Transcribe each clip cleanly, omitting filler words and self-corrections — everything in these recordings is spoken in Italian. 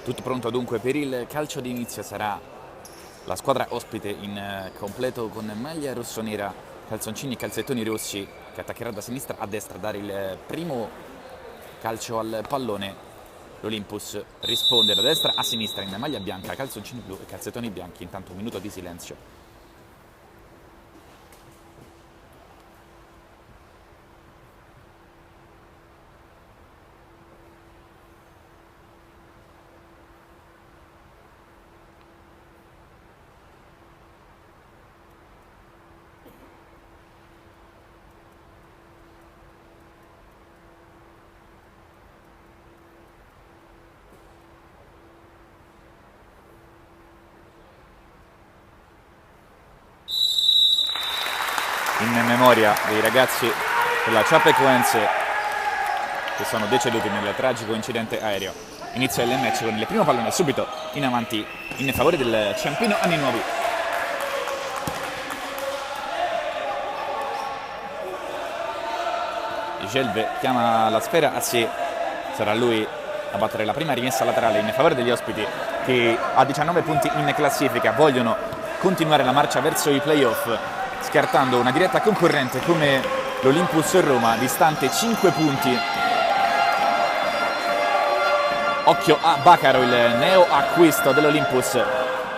Tutto pronto dunque per il calcio d'inizio, sarà la squadra ospite in completo con maglia rossonera, calzoncini e calzettoni rossi, che attaccherà da sinistra a destra a dare il primo calcio al pallone. L'Olympus risponde da destra a sinistra in maglia bianca, calzoncini blu e calzettoni bianchi. Intanto un minuto di silenzio. In memoria dei ragazzi della Chapecoense che sono deceduti nel tragico incidente aereo. Inizia il match con il primo pallone subito in avanti in favore del Ciampino Anni Nuovi. Gelve chiama la sfera a sé, sarà lui a battere la prima rimessa laterale in favore degli ospiti che a 19 punti in classifica vogliono continuare la marcia verso i playoff, scartando una diretta concorrente come l'Olympus Roma, distante 5 punti. Occhio a Bacaro, il neo acquisto dell'Olympus,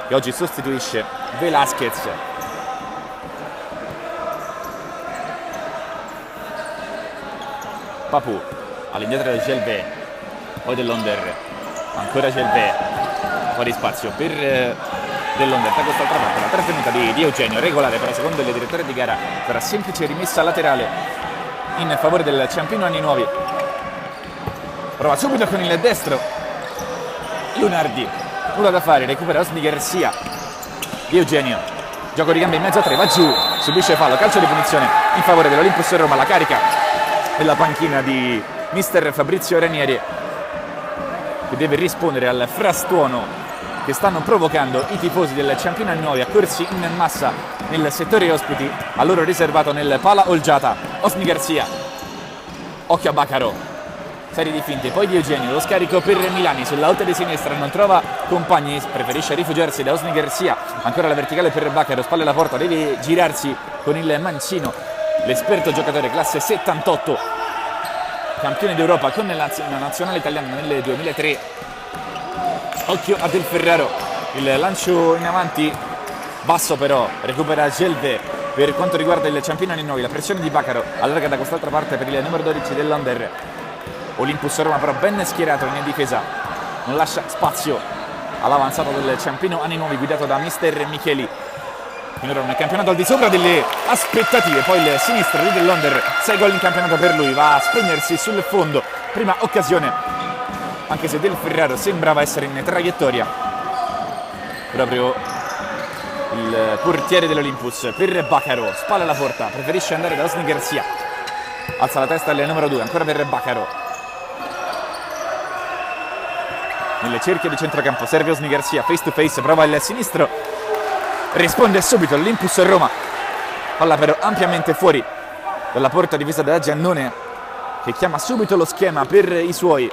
che oggi sostituisce Velasquez. Papù all'indietro del Gelve, poi dell'Onder, ancora Gelve, fuori spazio per dell'Onder, da quest'altra parte la trattenuta di Eugenio, regolare però secondo il direttore di gara, per semplice rimessa laterale in favore del Ciampino Anni Nuovi. Prova subito con il destro Lunardi, nulla da fare, recupera Osni Garcia di Eugenio, gioco di gambe in mezzo a tre, va giù, subisce fallo, calcio di punizione in favore dell'Olympus Roma, la carica della panchina di mister Fabrizio Ranieri, che deve rispondere al frastuono che stanno provocando i tifosi del Ciampino Anni Nuovi, accorsi in massa nel settore ospiti, a loro riservato nel Pala Olgiata. Osni Garcia, occhio a Bacaro, serie di finte, poi di Eugenio, lo scarico per Milani sulla alta di sinistra, non trova compagni, preferisce rifugiarsi da Osni Garcia, ancora la verticale per Bacaro, spalle alla porta, deve girarsi con il mancino, l'esperto giocatore classe 78, campione d'Europa con la nazionale italiana nel 2003. Occhio a Del Ferraro, il lancio in avanti basso però, recupera Gelve per quanto riguarda il Ciampino Anni Nuovi, la pressione di Bacaro allarga da quest'altra parte per il numero 12 dell'Under. Olympus Roma però ben schierato in difesa, non lascia spazio all'avanzata del Ciampino Anni Nuovi guidato da mister Micheli. Finora un campionato al di sopra delle aspettative, poi il sinistro di dell'Under, 6 gol in campionato per lui, va a spegnersi sul fondo, prima occasione, anche se Del Ferraro sembrava essere in traiettoria, proprio il portiere dell'Olympus per Bacaro, spalla alla porta, preferisce andare da Osni Garcia, alza la testa il numero 2, ancora per Bacaro, nelle cerchie di centrocampo, serve Osni Garcia, face to face, prova il sinistro, risponde subito l'Olympus Roma, palla però ampiamente fuori dalla porta difesa da Giannone, che chiama subito lo schema per i suoi.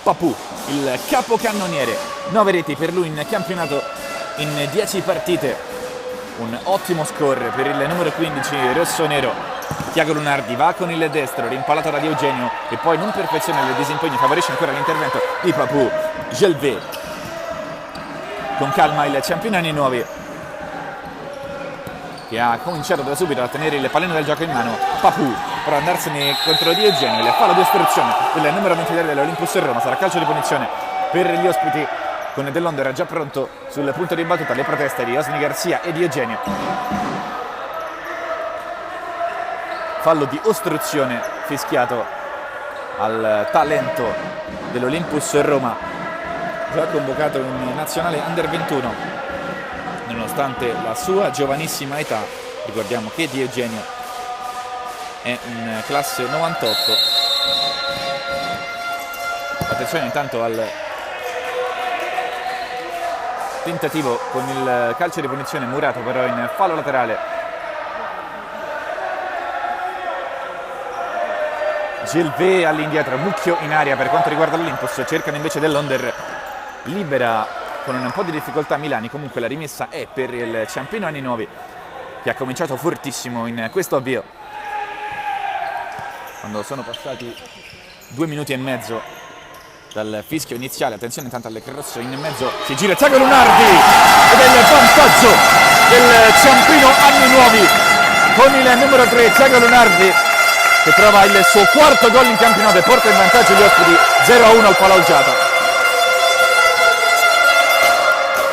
Papù, il capocannoniere, 9 reti per lui in campionato in 10 partite, un ottimo score per il numero 15 rossonero. Tiago Lunardi va con il destro, rimpalato da Di Eugenio, e poi non perfeziona il disimpegno, favorisce ancora l'intervento di Papù. Gelve, con calma il Ciampino Anni Nuovi, che ha cominciato da subito a tenere il pallino del gioco in mano. Papù per andarsene contro Di Eugenio, il fallo di ostruzione del numero 23 dell'Olympus Roma, sarà calcio di punizione per gli ospiti, con dell'Onder già pronto sul punto di battuta. Le proteste di Osni Garcia e di Eugenio, fallo di ostruzione fischiato al talento dell'Olympus Roma, già convocato in nazionale Under 21 nonostante la sua giovanissima età. Ricordiamo che Di Eugenio è in classe 98. Attenzione intanto al tentativo con il calcio di punizione murato però in fallo laterale Gelvé all'indietro, Mucchio in aria per quanto riguarda l'Olympus, cercano invece dell'Onder, libera con un po' di difficoltà Milani, comunque la rimessa è per il Ciampino Anni Nuovi che ha cominciato fortissimo in questo avvio. Quando sono passati 2 minuti e mezzo dal fischio iniziale, attenzione intanto alle cross in mezzo, si gira Tiago Lunardi ed è il vantaggio del Ciampino Anni Nuovi con il numero 3 Tiago Lunardi che trova il suo quarto gol in campionato e porta in vantaggio gli ospiti 0-1 al Palaolgiata.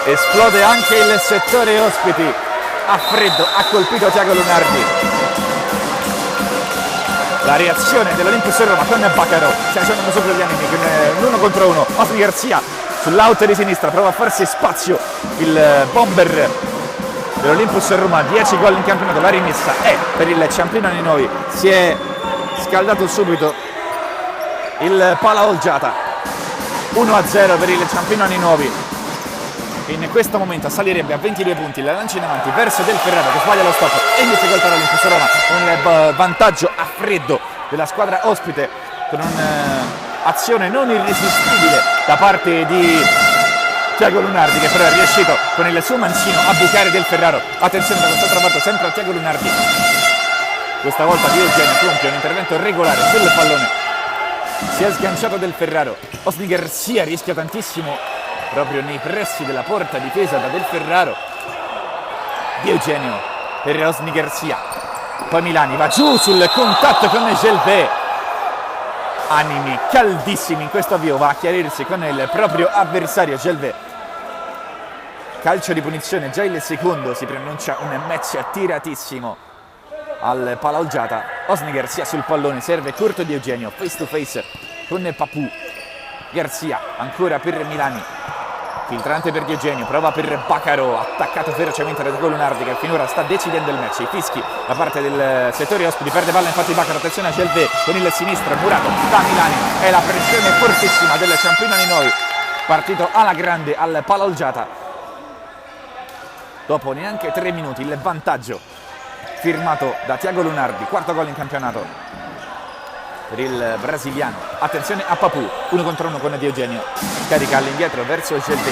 Esplode anche il settore ospiti, a freddo ha colpito Tiago Lunardi. La reazione dell'Olympus Roma con Baccarò, si accendono sopra gli animi con l'uno contro uno. Osni Garzia sull'out di sinistra prova a farsi spazio il bomber dell'Olympus Roma, 10 gol in campionato, la rimessa è per il Ciampino Anni Nuovi, si è scaldato subito il Palaolgiata, 1-0 per il Ciampino Anni Nuovi. In questo momento salirebbe a 22 punti, la lancia in avanti verso Del Ferraro che sbaglia lo stop e in difficoltà l'Olympus Roma con il vantaggio a freddo della squadra ospite con un'azione non irresistibile da parte di Tiago Lunardi che però è riuscito con il suo mancino a bucare Del Ferraro. Attenzione da quest'altra parte sempre a Tiago Lunardi, questa volta Di Eugenio compie un intervento regolare sul pallone, si è sganciato Del Ferraro, Osni Garzia rischia tantissimo proprio nei pressi della porta difesa da Del Ferraro. Di Eugenio per Osni Garzia, poi Milani va giù sul contatto con Gelvé, animi caldissimi in questo avvio, va a chiarirsi con il proprio avversario Gelvé. Calcio di punizione, già il secondo, si pronuncia un match tiratissimo al Palaolgiata. Osni Garzia sul pallone, serve corto Di Eugenio, face to face con Papù. Garzia ancora per Milani, filtrante per Di Eugenio, prova per Baccarò, attaccato ferocemente da Tiago Lunardi che finora sta decidendo il match. I fischi da parte del settore ospiti, perde palla infatti Baccarò, attenzione a Gelvé con il sinistro, murato da Milani, è la pressione fortissima del Ciampino Anni Nuovi, partito alla grande al Palaolgiata. Dopo neanche 3 minuti il vantaggio firmato da Tiago Lunardi, quarto gol in campionato per il brasiliano. Attenzione a Papù, 1 contro 1 con Di Eugenio, scarica all'indietro verso Gelvé,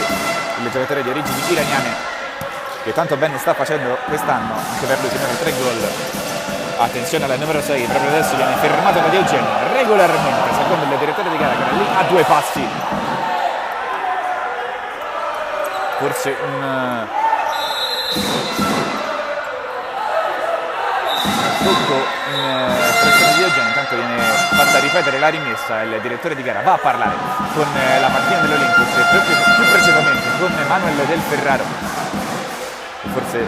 il giocatore di origini iraniane che tanto bene sta facendo quest'anno, anche per lui finora 3 gol. Attenzione al numero 6, proprio adesso viene fermato da Di Eugenio regolarmente, secondo il direttore di gara che era lì a 2 passi. Forse un tocco in pressione di Eugenio, intanto viene fatta ripetere la rimessa, il direttore di gara va a parlare con la panchina dell'Olympus e più precisamente con Manuel Del Ferraro, forse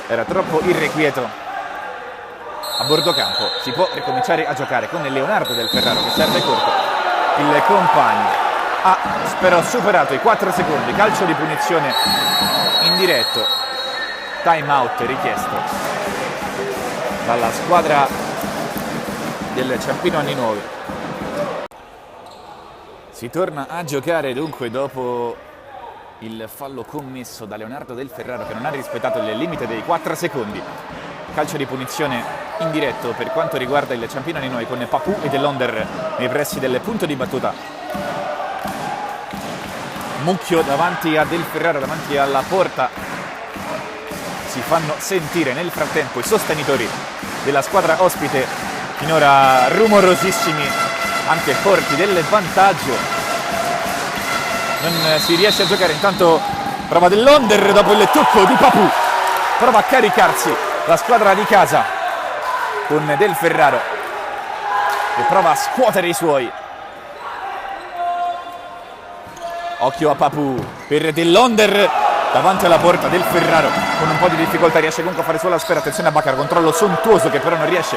era troppo irrequieto a bordo campo. Si può ricominciare a giocare con Leonardo Del Ferraro che serve corto, il compagno ha però superato i 4 secondi, calcio di punizione in diretto, time out richiesto dalla squadra del Ciampino Anni Nuovi. Si torna a giocare dunque dopo il fallo commesso da Leonardo Del Ferraro che non ha rispettato il limite dei 4 secondi. Calcio di punizione in diretto per quanto riguarda il Ciampino Anni Nuovi con Papù e dell'Onder nei pressi del punto di battuta. Mucchio davanti a Del Ferraro, davanti alla porta. Si fanno sentire nel frattempo i sostenitori della squadra ospite, finora rumorosissimi, anche forti del vantaggio. Non si riesce a giocare, intanto prova dell'Onder dopo il tocco di Papù, prova a caricarsi la squadra di casa con Del Ferraro e prova a scuotere i suoi. Occhio a Papù per dell'Onder davanti alla porta. Del Ferraro con un po' di difficoltà riesce comunque a fare sulla sfera, attenzione a Baccarò, controllo sontuoso che però non riesce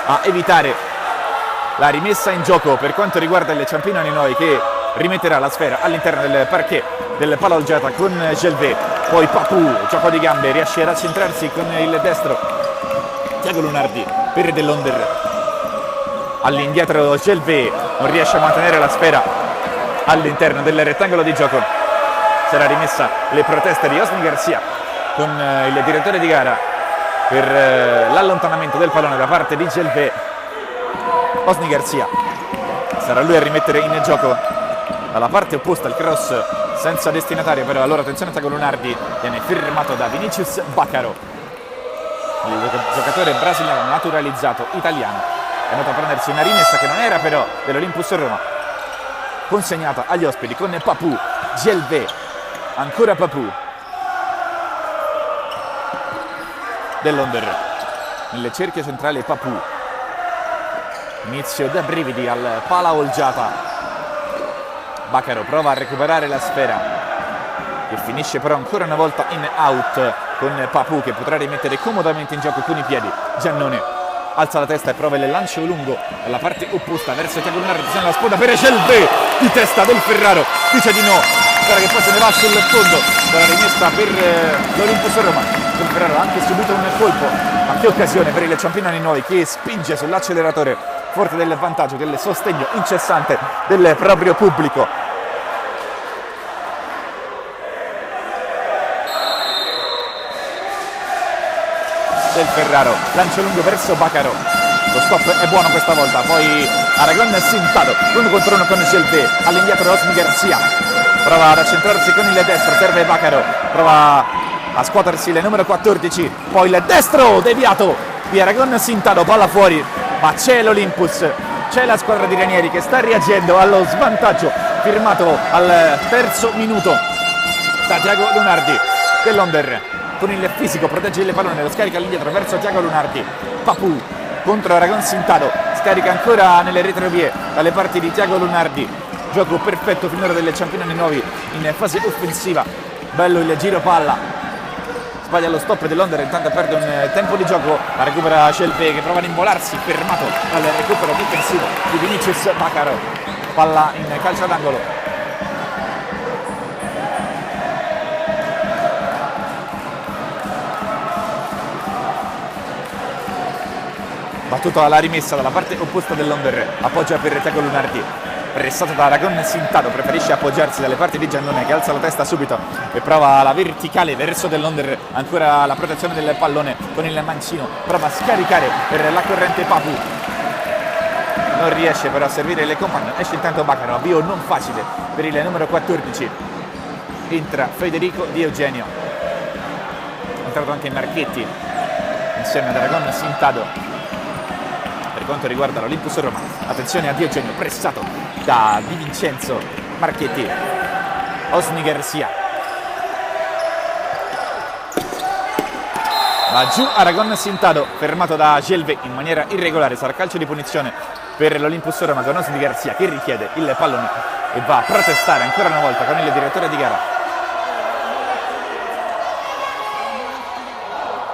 a evitare la rimessa in gioco per quanto riguarda il Ciampino Anni Nuovi che rimetterà la sfera all'interno del parquet del Palaolgiata con Gelvé. Poi Papù, gioco di gambe, riesce a centrarsi con il destro. Tiago Lunardi per dell'Onder, all'indietro Gelvé, non riesce a mantenere la sfera all'interno del rettangolo di gioco. Sarà rimessa le proteste di Osni Garzia con il direttore di gara per l'allontanamento del pallone da parte di Gelvé. Osni Garcia, sarà lui a rimettere in gioco dalla parte opposta il cross senza destinatario, però allora attenzione, Thiago Lunardi viene firmato da Vinicius Bacaro, il giocatore brasiliano naturalizzato italiano, è andato a prendersi una rimessa che non era però dell'Olympus Roma, consegnata agli ospiti con Papou, Gelvé, ancora Papou, dell'Onder nelle cerchie centrali Papou, inizio da brividi al pala Olgiata. Bacaro prova a recuperare la sfera che finisce però ancora una volta in out con Papou che potrà rimettere comodamente in gioco con i piedi. Giannone alza la testa e prova il lancio lungo dalla parte opposta verso Thiago Lunardi, la sponda per Gelvé, di testa del Ferraro, dice di no, spera che poi se ne va sul fondo dalla rimessa per l'Olympus Roma. Il Ferraro ha anche subito un colpo, ma che occasione per il Ciampino Nuovi che spinge sull'acceleratore forte del vantaggio, del sostegno incessante del proprio pubblico. Del Ferraro, lancio lungo verso Bacaro, lo stop è buono questa volta, poi Aragon Sintado, 1 contro 1 con Gelvé, all'indietro Osni Garcia, prova ad accentrarsi con il destro, serve Bacaro, prova a scuotersi il numero 14, poi il destro deviato di Aragon Sintado, palla fuori, ma c'è l'Olympus, c'è la squadra di Ranieri che sta reagendo allo svantaggio firmato al terzo minuto da Thiago Lunardi dell'Onder. Con il fisico protegge il pallone, lo scarica all'indietro verso Thiago Lunardi. Papou contro Aragon Sintado, scarica ancora nelle retrovie dalle parti di Thiago Lunardi. Gioco perfetto finora delle Ciampinoni Nuovi in fase offensiva. Bello il giro palla, sbaglia lo stop dell'Onder, intanto perde un tempo di gioco, la recupera Gelvé che prova ad involarsi, fermato dal recupero difensivo di Vinicius Bacaro. Palla in calcio d'angolo. Battuto alla rimessa dalla parte opposta dell'Onder, appoggia per Thiago Lunardi, pressato da Aragon Sintado, preferisce appoggiarsi dalle parti di Giannone che alza la testa subito e prova la verticale verso dell'Onder, ancora la protezione del pallone con il mancino, prova a scaricare per la corrente Papou, non riesce però a servire le compagne, esce intanto Bacaro, avvio non facile per il numero 14, entra Federico Di Eugenio, è entrato anche Marchetti insieme ad Aragon Sintado. Per quanto riguarda l'Olympus Roma, attenzione a Di Eugenio, pressato da Di Vincenzo Marchetti, Osni Garcia, va giù Aragon Sintado, fermato da Gelvé in maniera irregolare, sarà calcio di punizione per l'Olympus Roma con Osni Garcia che richiede il pallone e va a protestare ancora una volta con il direttore di gara.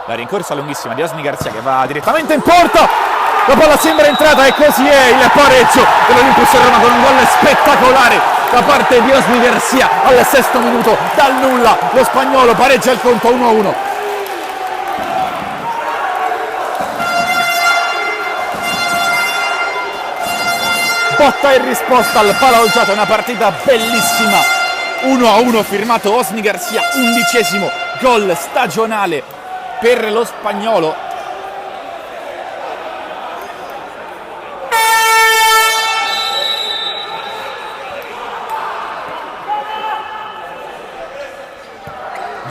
La rincorsa lunghissima di Osni Garcia che va direttamente in porta. La palla sembra entrata e così è il pareggio dell'Olympus Roma con un gol spettacolare da parte di Osni Garcia al sesto minuto. Dal nulla lo spagnolo pareggia il conto 1-1. Botta e risposta al pala Olgiata, una partita bellissima. 1-1 firmato Osni Garcia, 11° gol stagionale per lo spagnolo.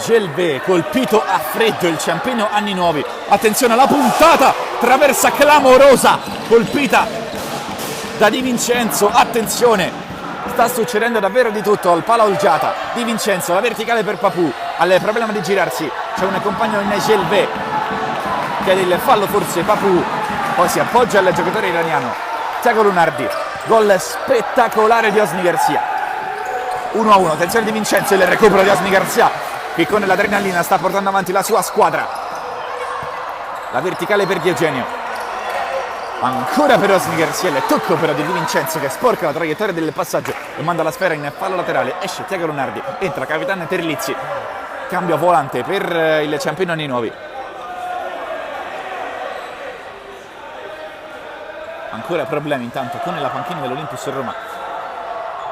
Gelvé colpito a freddo, il Ciampino Anni Nuovi, attenzione alla puntata, traversa clamorosa, colpita da Di Vincenzo, attenzione, sta succedendo davvero di tutto al pala Olgiata. Di Vincenzo, la verticale per Papou, ha il problema di girarsi, c'è un compagno in Gelvé, chiede il fallo forse Papou, poi si appoggia al giocatore iraniano, Thiago Lunardi, gol spettacolare di Osni Garcia. 1-1, attenzione Di Vincenzo, il recupero di Osni Garcia, che con l'adrenalina sta portando avanti la sua squadra. La verticale per Di Eugenio, ancora per Osni Garcia, il tocco però di Di Vincenzo che sporca la traiettoria del passaggio e manda la sfera in fallo laterale. Esce Thiago Lunardi, entra capitano Terlizzi, cambio volante per il Ciampino Anni Nuovi. Ancora problemi intanto con la panchina dell'Olympus Roma.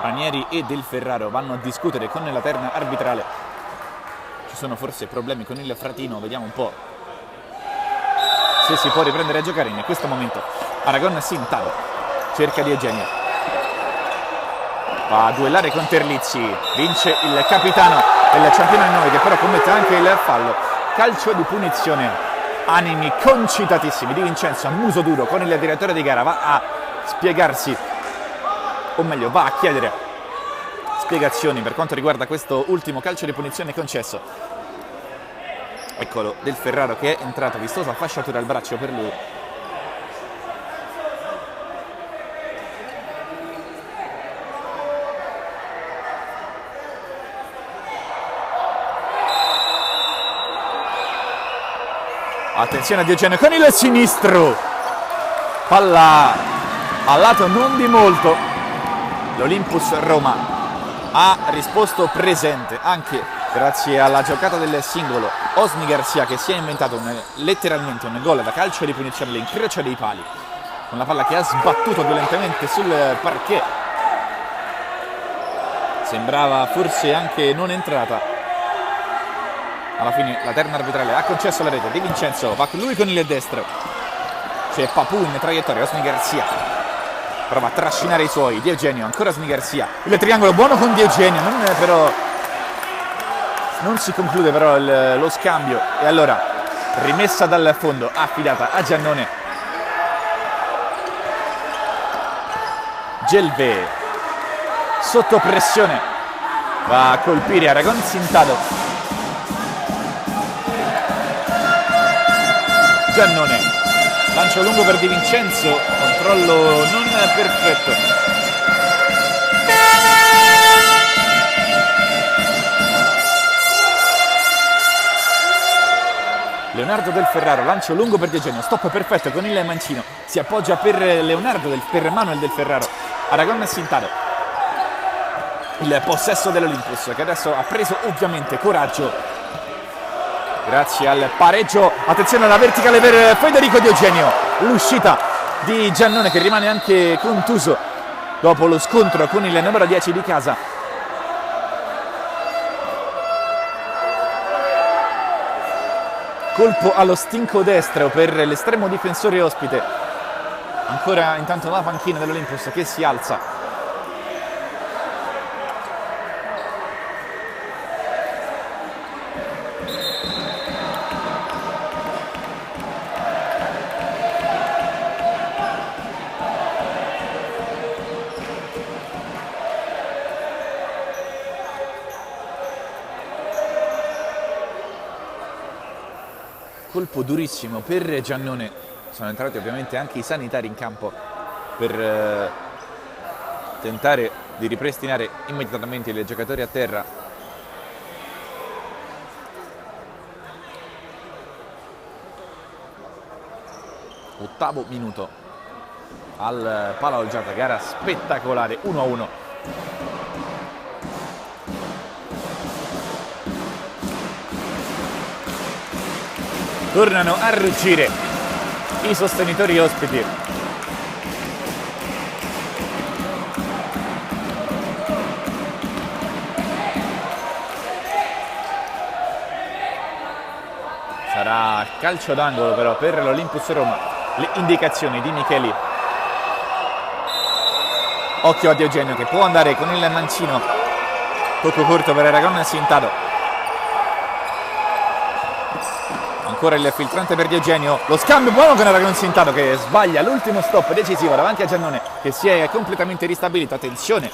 Ranieri e Del Ferraro vanno a discutere con la terna arbitrale. Ci sono forse problemi con il Fratino, vediamo un po'. se si può riprendere a giocare in questo momento. Aragon Sintado cerca di Eugenio, va a duellare con Terlizzi, vince il capitano del campione 9 che però commette anche il fallo. Calcio di punizione, animi concitatissimi di Vincenzo a muso duro con il direttore di gara, va a spiegarsi, o meglio va a chiedere spiegazioni per quanto riguarda questo ultimo calcio di punizione concesso. Eccolo Del Ferraro che è entrato, vistosa fasciatura al braccio per lui. Attenzione a Eugenio con il sinistro, palla a lato non di molto. L'Olympus Roma ha risposto presente anche grazie alla giocata del singolo Osni Garcia, che si è inventato letteralmente un gol da calcio di punizione all'incrocio dei pali con la palla che ha sbattuto violentemente sul parquet. Sembrava forse anche non entrata. Alla fine la terna arbitrale ha concesso la rete. Di Vincenzo va lui con il destro, c'è Papù in traiettoria. Osni Garcia prova a trascinare i suoi. Di Eugenio, ancora Osni Garcia, il triangolo buono con Di Eugenio, non si conclude però lo scambio. E allora rimessa dal fondo affidata a Giannone. Gelve sotto pressione va a colpire Aragon Sintado. Giannone, lancio lungo per Di Vincenzo, controllo non perfetto. Leonardo Del Ferraro, lancio lungo per Di Eugenio, stop perfetto con il mancino, si appoggia per per Manuel Del Ferraro. Aragon Sintado, il possesso dell'Olympus che adesso ha preso ovviamente coraggio grazie al pareggio. Attenzione alla verticale per Federico Di Eugenio, l'uscita di Giannone che rimane anche contuso dopo lo scontro con il numero 10 di casa. Colpo allo stinco destro per l'estremo difensore ospite. Ancora intanto la panchina dell'Olympus che si alza. Colpo durissimo per Giannone. Sono entrati ovviamente anche i sanitari in campo per tentare di ripristinare immediatamente i giocatori a terra. Ottavo minuto al Pala Olgiata, gara spettacolare, 1-1. Tornano a ruggire i sostenitori ospiti. Sarà calcio d'angolo però per l'Olympus Roma. Le indicazioni di Micheli. Occhio a Di Eugenio che può andare con il mancino. Tocco corto per Aragon Sintado. Ancora il filtrante per Di Eugenio, lo scambio buono con Aragon Sintado che sbaglia l'ultimo stop decisivo davanti a Giannone che si è completamente ristabilito. Attenzione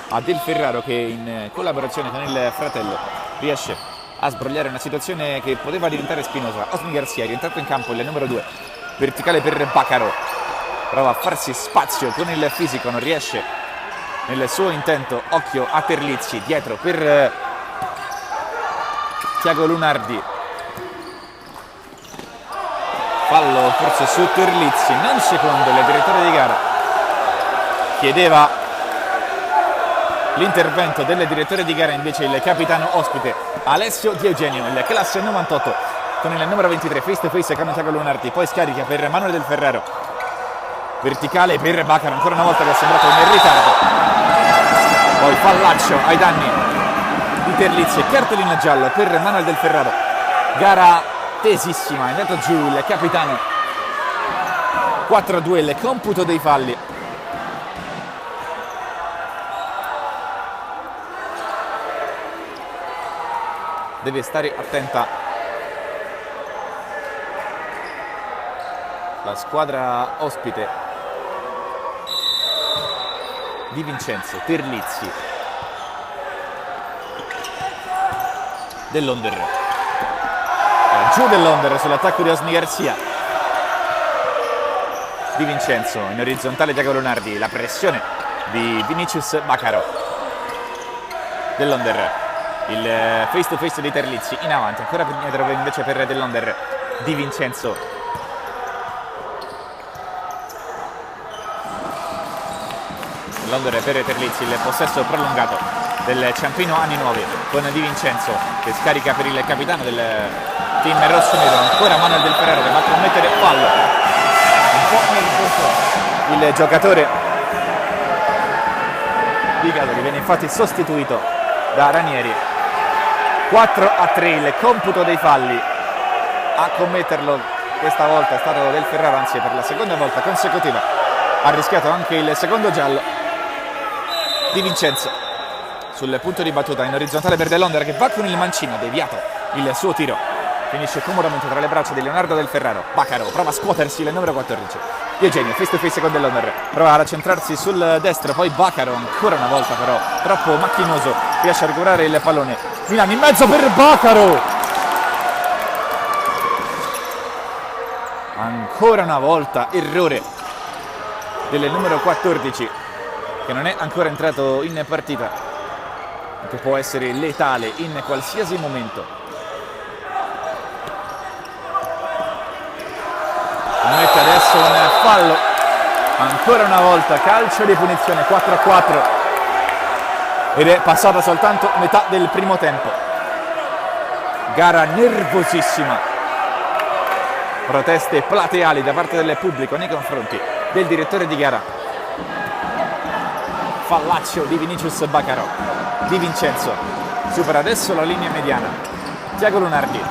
a Del Ferraro che in collaborazione con il fratello riesce a sbrogliare una situazione che poteva diventare spinosa. Osni Garcia è rientrato in campo, il numero 2, verticale per Baccaro, prova a farsi spazio con il fisico, non riesce nel suo intento. Occhio a Terlizzi, dietro per Tiago Lunardi. Fallo forse su Terlizzi, non secondo il direttore di gara. Chiedeva l'intervento del direttore di gara, invece il capitano ospite Alessio Di Eugenio, il classe 98 con il numero 23, face to face con Tiago Lunardi, poi scarica per Manuel Del Ferraro, verticale per Baccaro, ancora una volta che è sembrato in ritardo, poi fallaccio ai danni di Terlizzi e cartellino giallo per Manuel Del Ferraro. Gara tesissima, è andato giù il capitano. 4-2 il computo dei falli. Deve stare attenta la squadra ospite. Di Vincenzo, Terlizzi, Dell'Onder, giù Dell'Onder sull'attacco di Osni Garcia. Di Vincenzo in orizzontale, Tiago Lunardi, la pressione di Vinicius Bacaro. Dell'Onder, il face to face di Terlizzi in avanti, ancora dietro invece per Dell'Onder. Di Vincenzo, Dell'Onder per Terlizzi, il possesso prolungato del Ciampino Anni Nuovi con Di Vincenzo che scarica per il capitano del team rossonero, ancora Manuel Del Ferraro che va a commettere fallo un po' nel il giocatore di Cadori, viene infatti sostituito da Ranieri. 4-3 il computo dei falli, a commetterlo questa volta è stato Del Ferraro, anzi per la seconda volta consecutiva ha rischiato anche il secondo giallo. Di Vincenzo sul punto di battuta in orizzontale per Dell'Onder che va con il mancino, deviato il suo tiro, finisce comodamente tra le braccia di Leonardo Del Ferraro. Bacaro prova a scuotersi il numero 14, Eugenio face to face con Dell'Onder, prova a centrarsi sul destro, poi Bacaro ancora una volta però troppo macchinoso, riesce a recuperare il pallone. Milano in mezzo per Bacaro, ancora una volta errore del numero 14 che non è ancora entrato in partita, che può essere letale in qualsiasi momento. Commette adesso un fallo, ancora una volta calcio di punizione, 4-4 ed è passata soltanto metà del primo tempo. Gara nervosissima, proteste plateali da parte del pubblico nei confronti del direttore di gara. Fallaccio di Vinicius Bacaro. Di Vincenzo supera adesso la linea mediana, Tiago Lunardi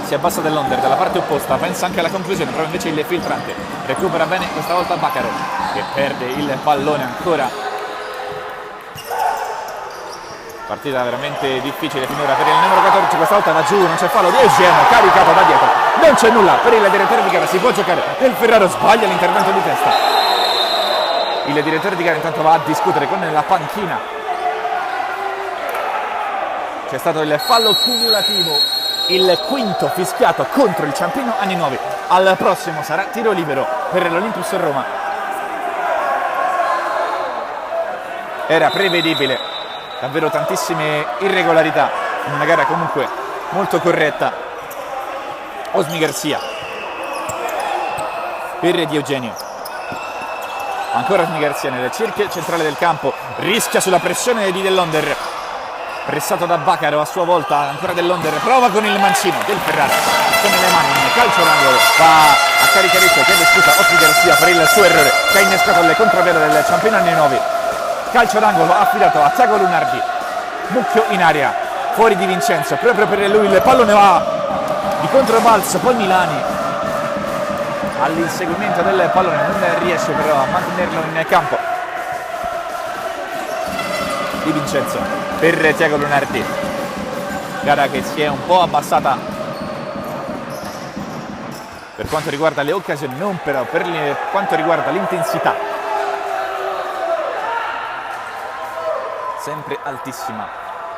si abbassa Dell'Onder dalla parte opposta, pensa anche alla conclusione, però invece il filtrante recupera bene questa volta Bacaro che perde il pallone ancora. Partita veramente difficile finora per il numero 14, questa volta va giù, non c'è fallo di Eugenio, caricato da dietro, non c'è nulla per il direttore di gara, si può giocare. Del Ferraro sbaglia l'intervento di testa. Il direttore di gara intanto va a discutere con la panchina. C'è stato il fallo cumulativo, il quinto fischiato contro il Ciampino Anni Nuovi. Al prossimo sarà tiro libero per l'Olympus Roma. Era prevedibile, davvero tantissime irregolarità in una gara comunque molto corretta. Osmi Garcia per Di Eugenio, ancora Osmi Garcia nel cerchio centrale del campo, rischia sulla pressione di Dell'Onder, pressato da Bacaro a sua volta, ancora Dell'Onder, prova con il mancino Del Ferraro con le mani in calcio d'angolo, va a caricare, chiede scusa Osmi Garcia per il suo errore che ha innescato le contropiede del Ciampino Anni Nuovi. Calcio d'angolo affidato a Tiago Lunardi, mucchio in aria, fuori Di Vincenzo, proprio per lui il pallone va di controbalzo, poi Milani all'inseguimento del pallone, non riesce però a mantenerlo in campo. Di Vincenzo per Tiago Lunardi, gara che si è un po' abbassata per quanto riguarda le occasioni, non però per quanto riguarda l'intensità, sempre altissima.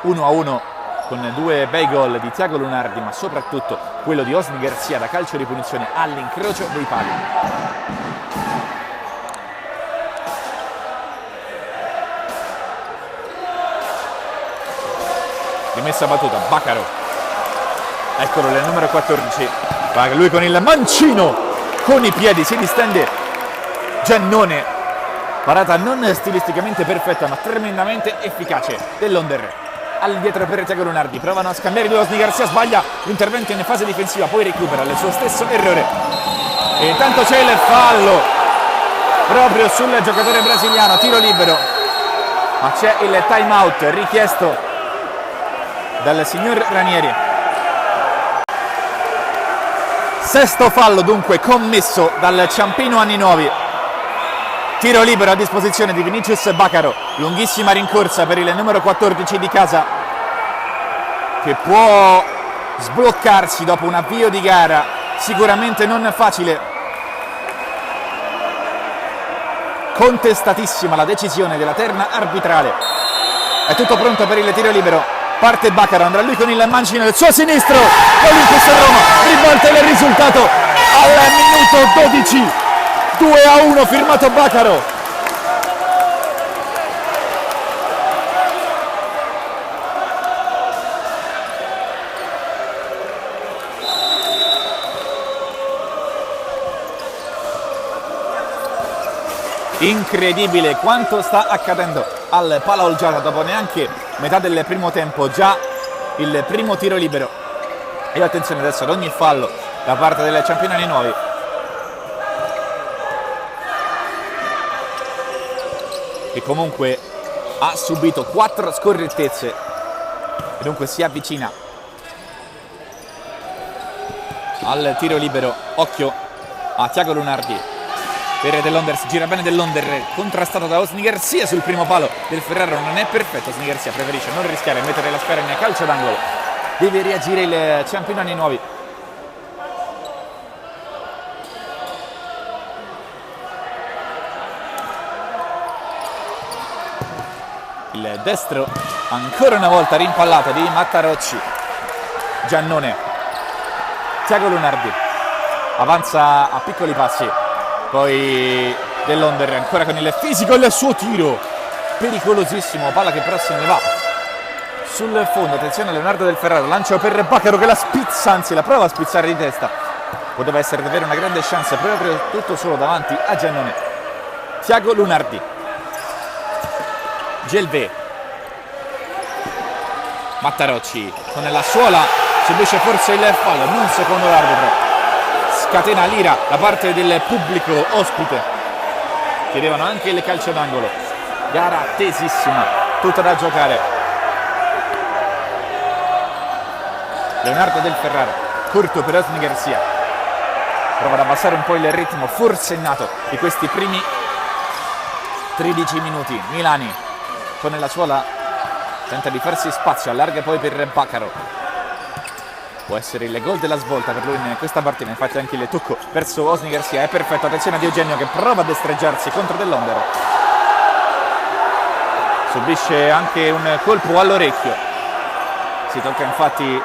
1-1 con due bei gol di Tiago Lunardi, ma soprattutto quello di Osmi Garcia da calcio di punizione all'incrocio dei pali. Rimessa battuta, Bacaro, eccolo il numero 14, va lui con il mancino, con i piedi si distende Giannone, parata non stilisticamente perfetta ma tremendamente efficace Dell'Onder. All'indietro per Tiago Lunardi, provano a scambiare due, Osmi Garcia sbaglia l'intervento in fase difensiva, poi recupera il suo stesso errore e intanto c'è il fallo proprio sul giocatore brasiliano, tiro libero, ma c'è il time out richiesto dal signor Ranieri. sesto fallo dunque commesso dal Ciampino Anni Nuovi. Tiro libero a disposizione di Vinicius Bacaro, lunghissima rincorsa per il numero 14 di casa, che può sbloccarsi dopo un avvio di gara sicuramente non facile. Contestatissima la decisione della terna arbitrale. È tutto pronto per il tiro libero. Parte Bacaro, andrà lui con il mancino del suo sinistro. Olympus Roma ribalta il risultato al minuto 12. 2-1 firmato Bacaro. Incredibile quanto sta accadendo al Pala Olgiata dopo neanche metà del primo tempo, già il primo tiro libero. E attenzione adesso ad ogni fallo da parte del Ciampino Anni Nuovi. Che comunque ha subito 4 scorrettezze e dunque si avvicina al tiro libero. Occhio a Thiago Lunardi per Dell'Onder, si gira bene Dell'Onder, contrastato da Osni Garcia sul primo palo del Ferraro, non è perfetto. Osni Garcia preferisce non rischiare e mettere la sfera in calcio d'angolo. Deve reagire il Ciampino Anni Nuovi. Il destro ancora una volta rimpallato di Mattarocci. Giannone, Thiago Lunardi avanza a piccoli passi, poi Dell'Onder ancora con il fisico, il suo tiro pericolosissimo, palla che però se ne va sul fondo. Attenzione a Leonardo Del Ferraro, lancio per Bacaro che la spizza, anzi la prova a spizzare di testa. Poteva essere davvero una grande chance proprio tutto solo davanti a Giannone. Thiago Lunardi, Gelvé, Mattarocci con la suola subisce forse il fallo, non secondo l'arbitro. Scatena l'ira da parte del pubblico ospite, chiedevano anche il calcio d'angolo. Gara tesissima, tutta da giocare. Leonardo Del Ferraro, corto per Osni Garcia, prova ad abbassare un po' il ritmo forsennato di questi primi 13 minuti. Milani con la suola tenta di farsi spazio, allarga poi per Bacaro. Può essere il gol della svolta per lui in questa partita, infatti anche il tocco verso Osni Garcia è perfetto. Attenzione a Di Eugenio che prova a destreggiarsi contro Dell'Onder, subisce anche un colpo all'orecchio, si tocca infatti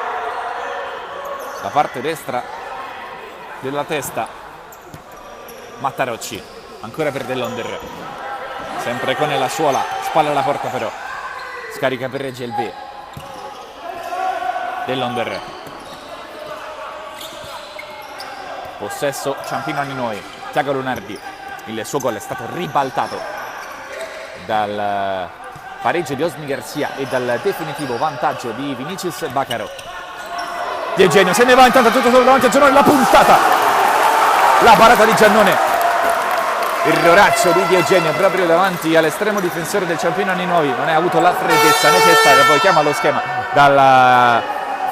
la parte destra della testa. Mattarocci ancora per Dell'Onder, sempre con la suola, spalla alla porta però, scarica per Gelvé. Dell'Onder, possesso Ciampino Anni Nuovi. Thiago Lunardi, il suo gol è stato ribaltato dal pareggio di Osni Garcia e dal definitivo vantaggio di Vinicius Bacaro. Di Eugenio se ne va, intanto tutto solo davanti a Giannone, la puntata, la parata di Giannone, erroraccio di Di Eugenio proprio davanti all'estremo difensore del Ciampino Anni Nuovi, non ha avuto la freddezza necessaria, poi chiama lo schema dal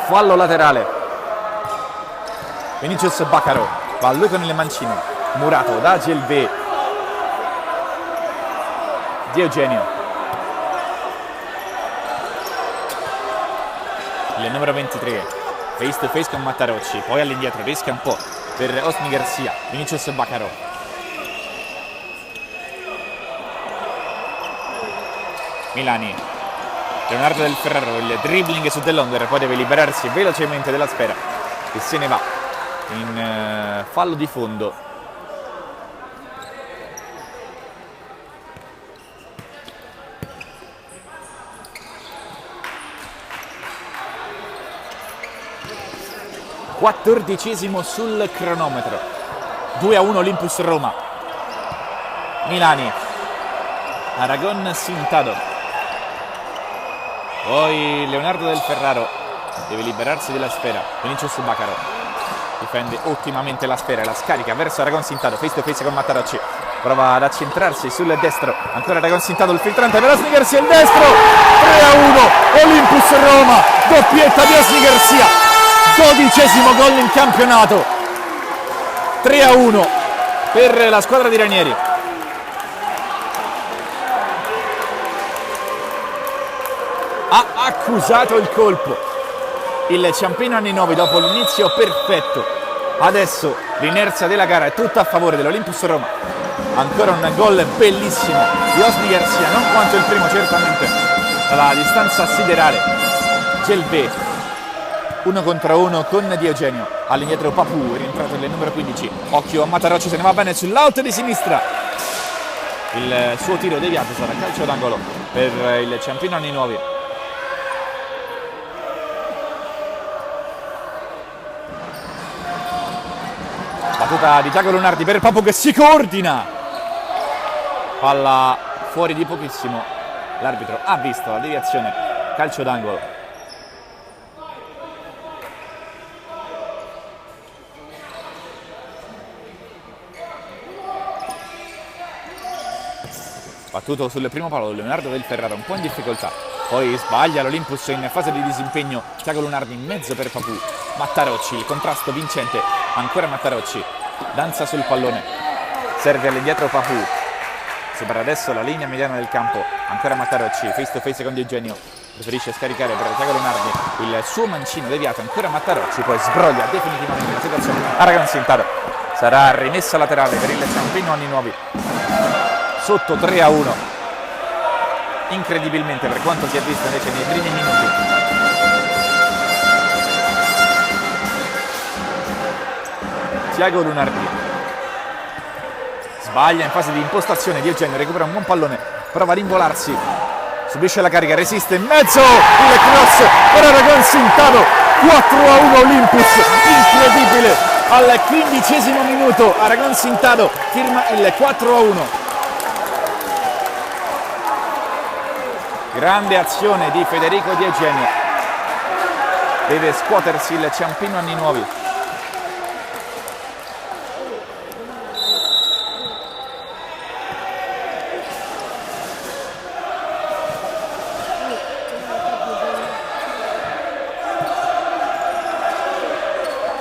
fallo laterale. Vinicius Bacaro va lui con il mancino, murato da Gelvé. Di Eugenio, il numero 23, face to face con Mattarocci, poi all'indietro rischia un po' per Osni Garcia. Vinicius Bacaro, Milani, Leonardo Del Ferraro, il dribbling su Dell'Onder, poi deve liberarsi velocemente della sfera e se ne va in fallo di fondo. Quattordicesimo sul cronometro. 2-1 Olympus Roma. Milani, Aragon Sintado, poi Leonardo Del Ferraro deve liberarsi della sfera. Vinicius Bacaro difende ottimamente la sfera e la scarica verso Aragon Sintado, face to face con Mattarocci, prova ad accentrarsi sul destro, ancora Aragon Sintado, il filtrante per Osni Garcia, il destro, 3-1 Olympus Roma, doppietta di Osni Garcia, 12° gol in campionato. 3-1 per la squadra di Ranieri. Ha accusato il colpo il Ciampino Anni Nuovi dopo l'inizio perfetto. Adesso l'inerzia della gara è tutta a favore dell'Olympus Roma. Ancora un gol bellissimo di Osni Garcia, non quanto il primo certamente, dalla distanza siderale. Gelbé 1 contro 1 con Di Eugenio. All'indietro Papù, rientrato nel numero 15. Occhio a Matarocci, se ne va bene sull'out di sinistra. Il suo tiro deviato sarà calcio d'angolo per il Ciampino Anni Nuovi. Battuta di Tiago Lunardi per Papù che si coordina. Palla fuori di pochissimo. L'arbitro ha visto la deviazione. Calcio d'angolo. Battuto sul primo palo Leonardo del Ferrara, un po' in difficoltà. Poi sbaglia l'Olympus in fase di disimpegno. Tiago Lunardi in mezzo per Papù. Mattarocci, il contrasto vincente. Ancora Mattarocci. Danza sul pallone. Serve all'indietro Papù. Supera adesso la linea mediana del campo. Ancora Mattarocci, face to face con Di Eugenio. Preferisce scaricare per Tiago Lunardi il suo mancino deviato. Ancora Mattarocci, poi sbroglia definitivamente la situazione. Aragon Sintaro. Sarà rimessa laterale per il Ciampino Anni Nuovi. Sotto 3-1. Incredibilmente, per quanto si è visto invece nei primi minuti. Tiago Lunardi sbaglia in fase di impostazione. Di Eugenio recupera un buon pallone, prova a rinvolarsi, subisce la carica, resiste in mezzo, il cross per Aragon Sintaro. 4-1 Olympus, incredibile. Al 15° minuto Aragon Sintaro firma il 4-1. Grande azione di Federico Di Eugenio. Deve scuotersi il Ciampino Anni Nuovi.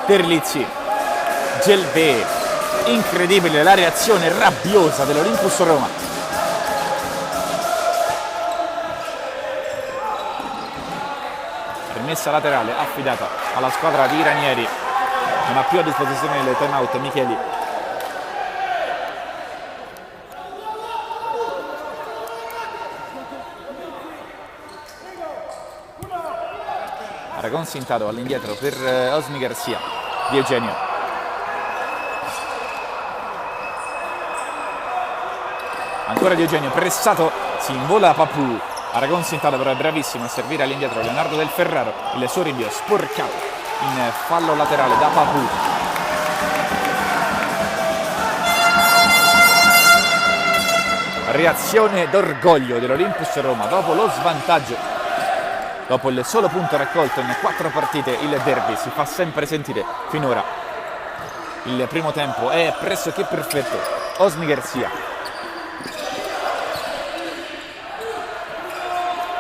Terlizzi, Gelbé, incredibile la reazione rabbiosa dell'Olympus Roma. Rimessa laterale affidata alla squadra di Ranieri. Non ha più a disposizione il time out Micheli. Aragon Sintaro all'indietro per Osni Garcia. Di Eugenio. Ancora Di Eugenio pressato, si invola Papù. Aragon Sintaro però è bravissimo a servire all'indietro Leonardo del Ferraro. Il suo rinvio sporcato in fallo laterale da Papù. Reazione d'orgoglio dell'Olympus Roma dopo lo svantaggio. Dopo il solo punto raccolto in 4 partite, il derby si fa sempre sentire finora. Il primo tempo è pressoché perfetto. Osni Garcia.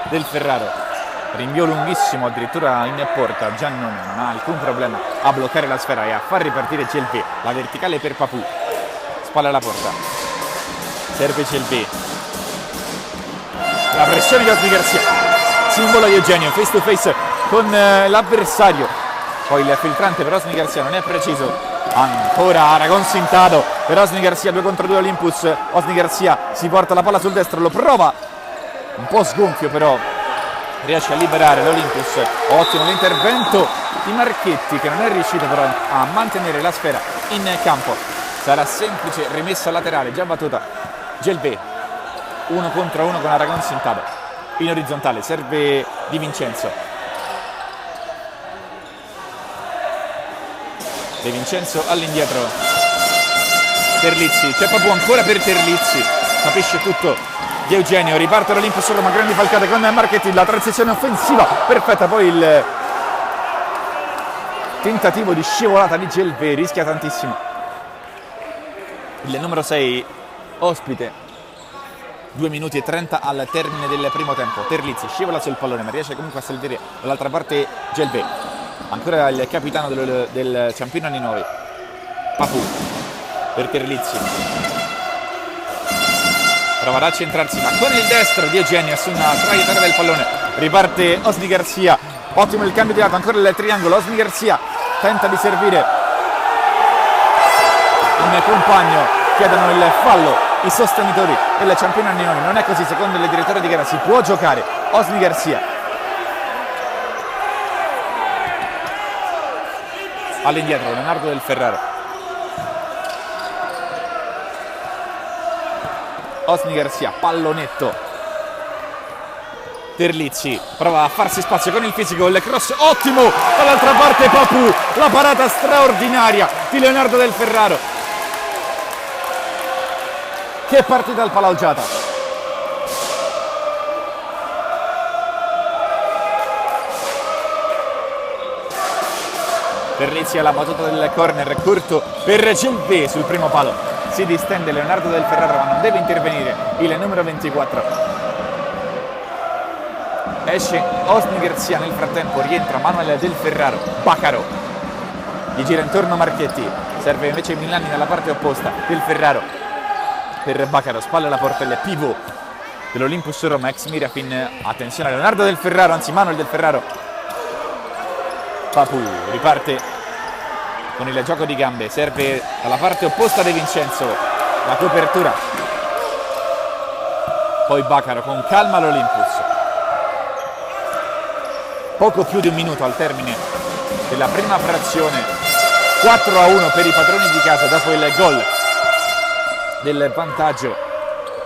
Del Ferraro. Rinvio lunghissimo addirittura in porta. Giannone non ha alcun problema a bloccare la sfera e a far ripartire Gelbé. La verticale per Papù. Spalla alla porta. Serve Gelbé. La pressione di Osni Garcia. Simbolo di Eugenio, face to face con l'avversario. Poi il filtrante per Osni Garcia non è preciso. Ancora Aragon Sintaro per Osni Garcia, 2 contro 2 Olympus. Osni Garcia si porta la palla sul destro, lo prova. Un po' sgonfio però riesce a liberare l'Olympus. Ottimo l'intervento di Marchetti che non è riuscito però a mantenere la sfera in campo. Sarà semplice rimessa laterale, già battuta. Gelbé, 1 contro 1 con Aragon Sintaro. In orizzontale, serve Di Vincenzo. De Vincenzo all'indietro. Terlizzi, c'è proprio ancora per Terlizzi. Capisce tutto Di Eugenio, riparte l'Olympus Roma, grandi falcate con Marchetti, la transizione offensiva perfetta, poi il tentativo di scivolata di Gelbé, rischia tantissimo. Il numero 6 ospite. 2 minuti e 30 al termine del primo tempo. Terlizzi scivola sul pallone ma riesce comunque a servire dall'altra parte Gelbé. Ancora il capitano del Ciampino Anni Nuovi. Papù. per Terlizzi. Proverà a centrarsi, ma con il destro di Eugenio su una traiettoria del pallone. Riparte Osni Garcia. Ottimo il cambio di lato, ancora il triangolo. Osni Garcia tenta di servire un compagno. Chiedono il fallo i sostenitori del campione Anniononi. Non è così, secondo il direttore di gara si può giocare. Osni Garcia. All'indietro Leonardo del Ferraro. Osni Garcia, pallonetto. Terlizzi prova a farsi spazio con il fisico, il cross ottimo, dall'altra parte Papu, la parata straordinaria di Leonardo del Ferraro. Che partita al Palaugiata. Terlizzi alla battuta del corner, corto per Gelbé sul primo palo. Si distende Leonardo del Ferraro, ma non deve intervenire il numero 24. Esce Osni Garcia, nel frattempo rientra Manuel del Ferraro. Baccaro gli gira intorno Marchetti, serve invece Milani nella parte opposta. Del Ferraro per Baccaro, spalle alla portella, pivot dell'Olympus Roma, ex Mirafin. Attenzione a Leonardo del Ferraro, anzi Manuel del Ferraro. Papu riparte con il gioco di gambe, serve dalla parte opposta De Vincenzo, la copertura. Poi Baccaro con calma l'Olympus. Poco più di un minuto al termine della prima frazione, 4-1 per i padroni di casa dopo il gol del vantaggio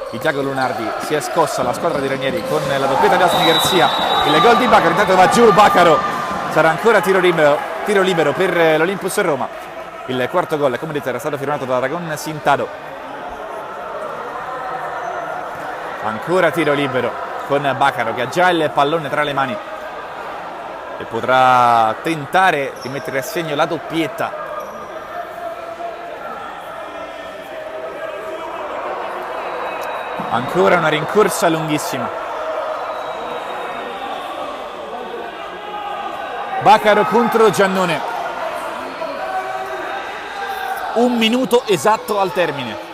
di Tiago Lunardi. Si è scossa la squadra di Ranieri con la doppietta di Osni Garcia, il gol di Baccaro, intanto va giù Baccaro, sarà ancora tiro libero per l'Olympus Roma. Il quarto gol, come detto, era stato firmato da Aragon Sintado. Ancora tiro libero con Baccaro che ha già il pallone tra le mani e potrà tentare di mettere a segno la doppietta. Ancora una rincorsa lunghissima. Baccaro contro Giannone. Un minuto esatto al termine.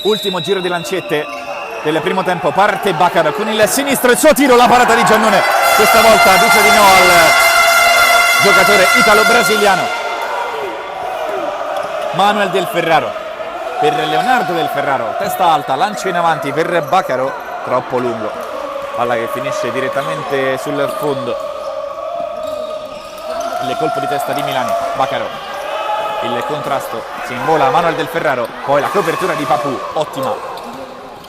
Ultimo giro di lancette del primo tempo, parte Baccaro con il sinistro, il suo tiro, la parata di Giannone, questa volta dice di no al giocatore italo-brasiliano. Manuel del Ferraro per Leonardo del Ferraro, testa alta, lancio in avanti per Baccaro, troppo lungo, palla che finisce direttamente sul fondo. Il colpo di testa di Milani, Baccaro. Il contrasto, si invola Manuel del Ferraro, poi la copertura di Papu, ottima.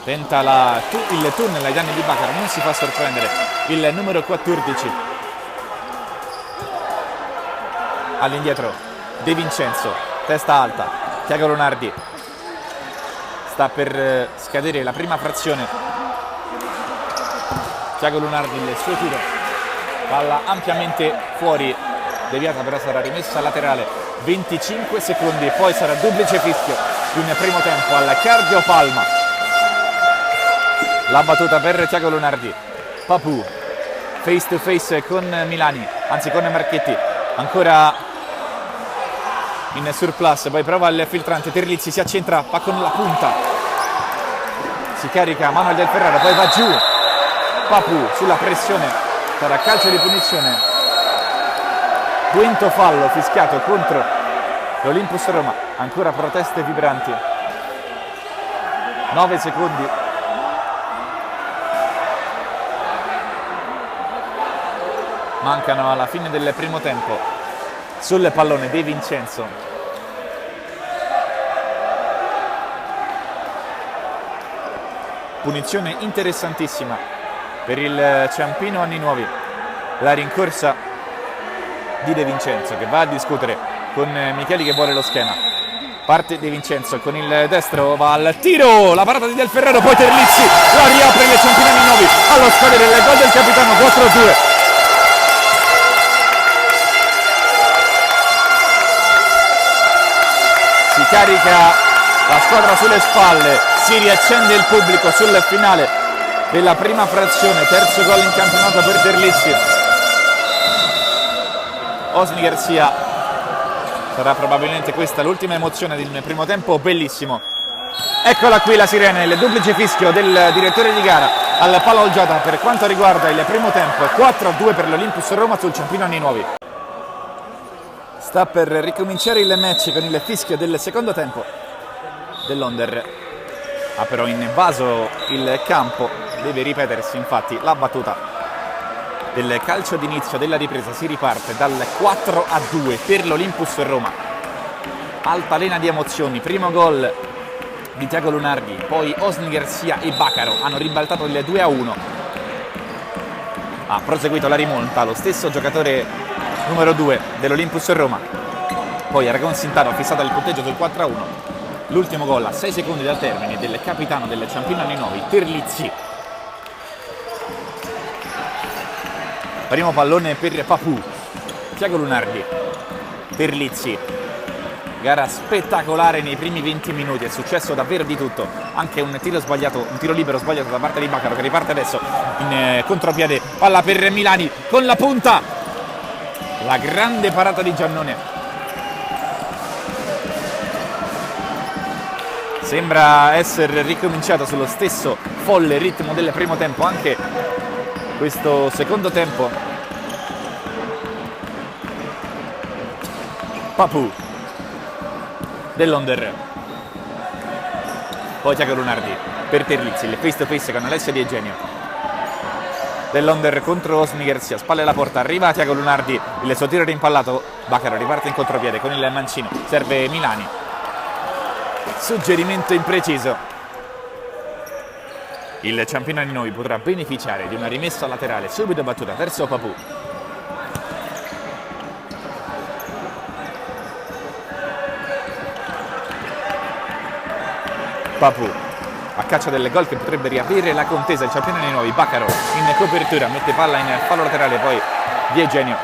Tenta il tunnel ai danni di Baccaro, non si fa sorprendere il numero 14. All'indietro De Vincenzo, testa alta, Tiago Lunardi. Sta per scadere la prima frazione. Tiago Lunardi, il suo tiro, palla ampiamente fuori, deviata però sarà rimessa laterale. 25 secondi e poi sarà duplice fischio di un primo tempo al cardiopalma. La battuta per Tiago Lunardi. Papu face to face con Milani, anzi con Marchetti, ancora in surplus, poi prova il filtrante Terlizzi, si accentra, va con la punta, si carica Manuel del Ferraro, poi va giù Papu sulla pressione, sarà calcio di punizione. Quinto fallo fischiato contro l'Olympus Roma, ancora proteste vibranti. 9 secondi. Mancano alla fine del primo tempo. Sul pallone De Vincenzo. Punizione interessantissima per il Ciampino Anni Nuovi. La rincorsa di De Vincenzo che va a discutere con Micheli che vuole lo schema. Parte De Vincenzo con il destro, va al tiro, la parata di Del Ferraro, poi Terlizzi la riapre il Ciampino Anni Nuovi allo scadere il gol del capitano. 4-2. ricarica la squadra sulle spalle, si riaccende il pubblico sul finale della prima frazione, terzo gol in campionato per Terlizzi. Osni Garcia, sarà probabilmente questa l'ultima emozione del primo tempo, bellissimo. Eccola qui la sirena, il duplice fischio del direttore di gara al palo Olgiata per quanto riguarda il primo tempo, 4-2 per l'Olympus Roma sul Ciampino Anni Nuovi. Sta per ricominciare il match con il fischio del secondo tempo dell'Onder. Ha però invaso il campo, deve ripetersi infatti la battuta del calcio d'inizio della ripresa. Si riparte dal 4-2 per l'Olympus Roma. Altalena di emozioni, primo gol di Tiago Lunardi, poi Osni Garcia e Baccaro hanno ribaltato il 2-1. Ha proseguito la rimonta lo stesso giocatore numero 2 dell'Olympus Roma, poi Aragon Sintano ha fissato il punteggio sul 4-1. L'ultimo gol a 6 secondi dal termine del capitano del Ciampino Anni Nuovi, Terlizzi. Primo pallone per Papù, Tiago Lunardi, Terlizzi. Gara spettacolare nei primi 20 minuti, è successo davvero di tutto, anche un tiro sbagliato, un tiro libero sbagliato da parte di Baccaro che riparte adesso in contropiede, palla per Milani con la punta, la grande parata di Giannone. Sembra essere ricominciato sullo stesso folle ritmo del primo tempo anche questo secondo tempo. Papù dell'Onder, poi Tiago Lunardi per Terlizzi, il face to face con Alessio Di Eugenio dell'Onder contro Osni Garcia, spalle alla porta, arriva Tiago Lunardi, il suo tiro rimpallato, Baccaro riparte in contropiede con il mancino, serve Milani, suggerimento impreciso. Il Ciampino Anni Nuovi potrà beneficiare di una rimessa laterale subito battuta verso Papù. Papù a caccia del gol che potrebbe riaprire la contesa, il Ciampino Anni Nuovi. Baccaro in copertura, mette palla in fallo laterale, poi Di Eugenio.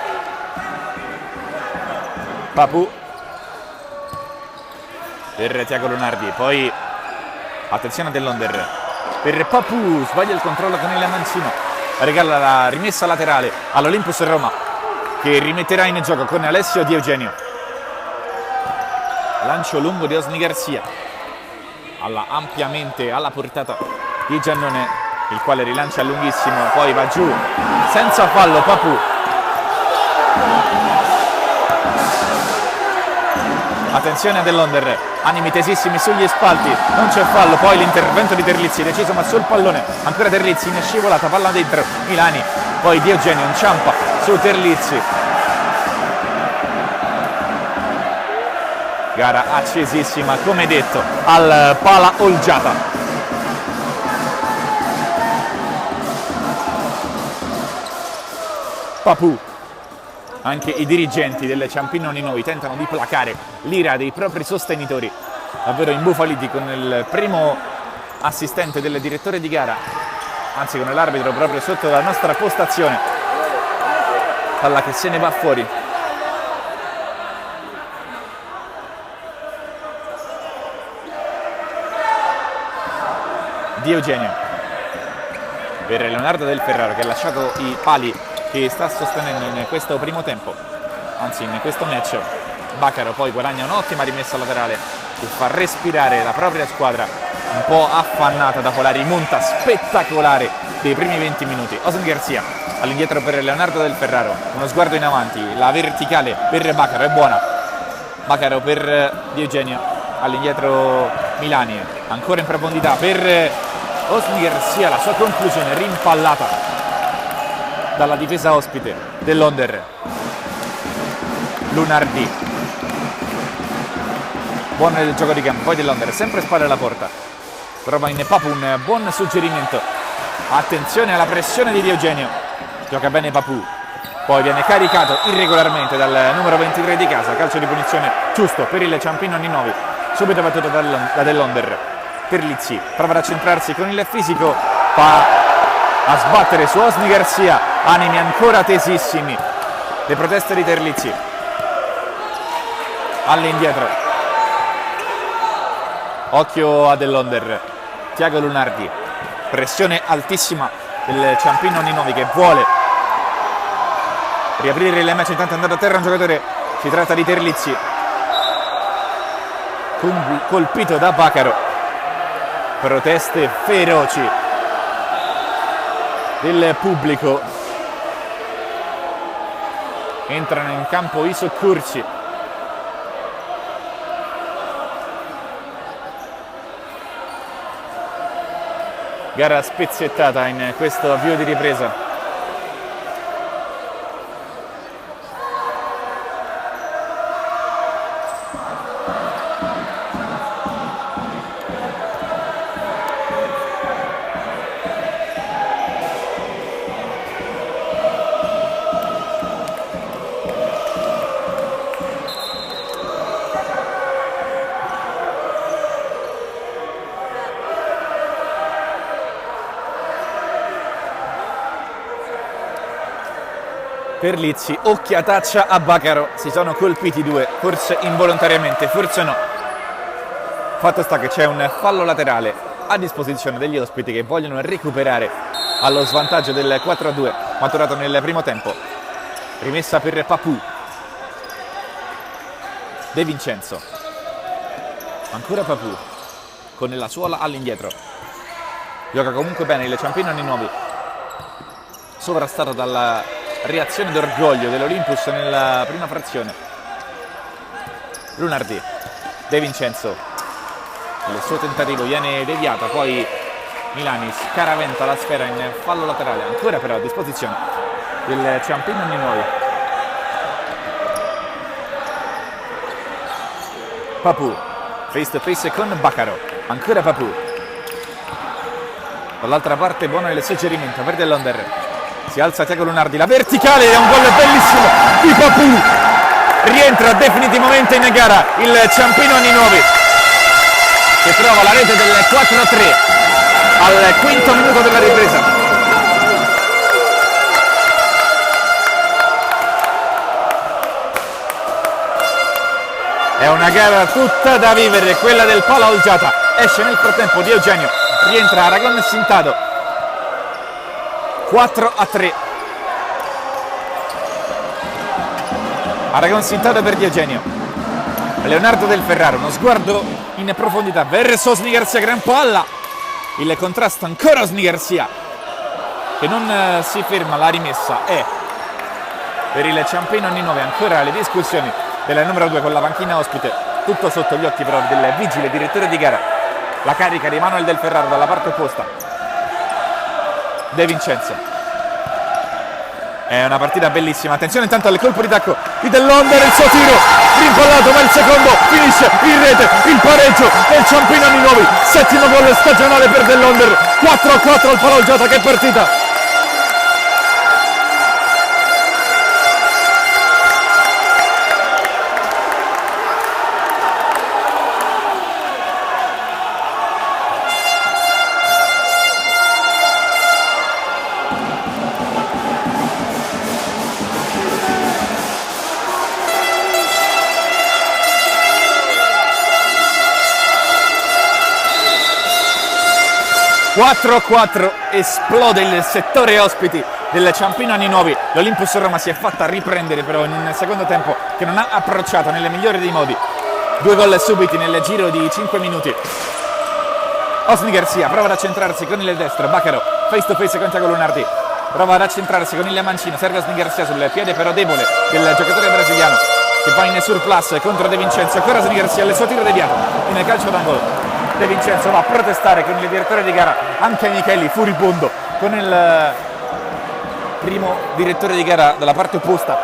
Papù per Tiago Lunardi, poi attenzione dell'Onder per Papù, sbaglia il controllo con il mancino, regala la rimessa laterale all'Olympus Roma che rimetterà in gioco con Alessio Di Eugenio. Lancio lungo di Osni Garcia ampiamente alla portata di Giannone, il quale rilancia lunghissimo, poi va giù senza fallo Papù. Attenzione dell'Onder, animi tesissimi sugli spalti, non c'è fallo, poi l'intervento di Terlizzi deciso ma sul pallone, ancora Terlizzi in scivolata, palla dentro, Milani, poi Di Eugenio inciampa su Terlizzi. Gara accesissima, come detto, al pala Olgiata. Papù. Anche i dirigenti del Ciampino Anni Nuovi tentano di placare l'ira dei propri sostenitori, davvero imbufaliti con il primo assistente del direttore di gara, anzi con l'arbitro proprio sotto la nostra postazione. Palla che se ne va fuori. Di Eugenio per Leonardo Del Ferraro che ha lasciato i pali che sta sostenendo in questo primo tempo, anzi in questo match. Baccaro poi guadagna un'ottima rimessa laterale che fa respirare la propria squadra un po' affannata dopo la rimonta spettacolare dei primi 20 minuti. Osni Garcia all'indietro per Leonardo Del Ferraro, uno sguardo in avanti, la verticale per Baccaro è buona, Baccaro per Di Eugenio, all'indietro Milani, ancora in profondità per Osni Garcia, la sua conclusione rimpallata dalla difesa ospite dell'Onder. Lunardi, buono il gioco di campo, poi dell'Onder, sempre spalle alla porta, trova in Papù un buon suggerimento, attenzione alla pressione di Di Eugenio, gioca bene Papù, poi viene caricato irregolarmente dal numero 23 di casa, calcio di punizione giusto per il Ciampino Anni Nuovi, subito battuto da dell'Onder. Terlizzi prova ad accentrarsi con il fisico, va a sbattere su Osni Garcia, animi ancora tesissimi, le proteste di Terlizzi, all'indietro Occhio a Dell'Onder, Thiago Lunardi, pressione altissima del Ciampino Ninnovi che vuole riaprire il match. Intanto è andato a terra un giocatore, si tratta di Terlizzi, colpito da Baccaro. Proteste feroci del pubblico. Entrano in campo i soccorsi. Gara spezzettata in questo avvio di ripresa. Terlizzi, occhiataccia a Baccaro, si sono colpiti due, forse involontariamente, forse no. Fatto sta che c'è un fallo laterale a disposizione degli ospiti che vogliono recuperare allo svantaggio del 4-2 maturato nel primo tempo. Rimessa per Papù. De Vincenzo, ancora Papù con la suola all'indietro, gioca comunque bene il Ciampino Ninnovi, sovrastato dalla reazione d'orgoglio dell'Olympus nella prima frazione. Lunardi, De Vincenzo, il suo tentativo viene deviato, poi Milani scaraventa la sfera in fallo laterale, ancora però a disposizione del Ciampino Ninnovi. Papù, face to face con Baccaro, ancora Papù. Dall'altra parte buono il suggerimento per Dell'Onder. Si alza Thiago Lunardi, la verticale, è un gol bellissimo di Papù. Rientra definitivamente in gara il Ciampino Ninnovi che trova la rete del 4-3 al quinto minuto della ripresa. È una gara tutta da vivere, quella del palo Olgiata. Esce nel frattempo Di Eugenio, rientra Aragon Sintado. 4-3. Aragon Sintado per Di Eugenio. Leonardo Del Ferraro, uno sguardo in profondità verso Osni Garcia, gran palla. Il contrasto ancora Osni Garcia che non si ferma, la rimessa è per il Ciampino Ninnovi. Ancora le discussioni della numero 2 con la panchina ospite, tutto sotto gli occhi però del vigile direttore di gara. La carica di Manuel Del Ferraro dalla parte opposta. De Vincenzo, è una partita bellissima, attenzione intanto al colpo di tacco di Dell'Onder, il suo tiro rimpallato, ma il secondo finisce in rete, il pareggio del Ciampino Ninnovi, settimo gol stagionale per Dell'Onder. 4-4 al palo Olgiata, che partita! Esplode il settore ospiti del Ciampino Ninnovi. L'Olympus Roma si è fatta riprendere però in un secondo tempo che non ha approcciato nelle migliori dei modi. 2 gol subiti nel giro di 5 minuti. Osni Garcia prova ad accentrarsi con il destro, Baccaro face to face con Thiago Lunardi, prova ad accentrarsi con il mancino, serve Osni Garcia sul piede però debole del giocatore brasiliano che va in surplus contro De Vincenzo. Ancora Osni Garcia, il suo tiro deviato in calcio d'angolo. De Vincenzo va a protestare con il direttore di gara, anche Micheli furibondo con il primo direttore di gara dalla parte opposta.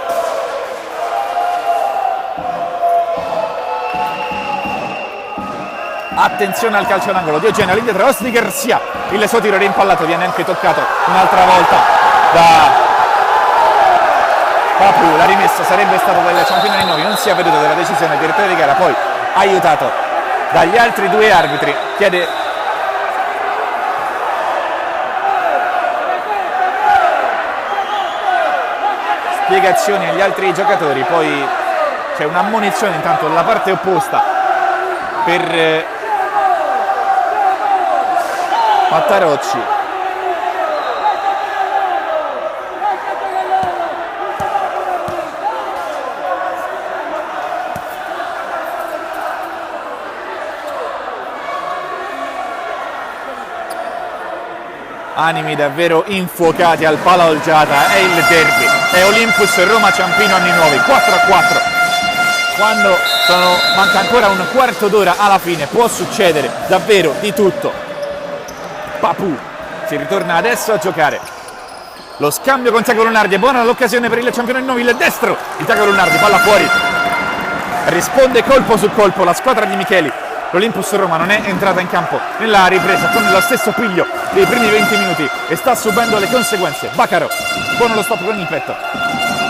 Attenzione al calcio d'angolo, Di Eugenio all'indietro, Osni Garcia, il suo tiro rimpallato, viene anche toccato un'altra volta da Papù. La rimessa sarebbe stata del Ciampino Ninnovi, non si è veduto della decisione del direttore di gara, poi aiutato dagli altri due arbitri, chiede spiegazioni agli altri giocatori, poi c'è un'ammonizione intanto dalla parte opposta per Mattarocci. Animi davvero infuocati al Pala Olgiata, è il derby, è Olympus Roma Ciampino anni nuovi, 4-4. Quando manca ancora un quarto d'ora alla fine, può succedere davvero di tutto. Papù si ritorna adesso a giocare. Lo scambio con Tiago Lunardi, è buona l'occasione per il campione nuovi, il destro di Tiago Lunardi, palla fuori. Risponde colpo su colpo la squadra di Micheli. L'Olympus Roma non è entrata in campo nella ripresa con lo stesso piglio dei primi 20 minuti e sta subendo le conseguenze. Baccaro, buono lo stop con il petto.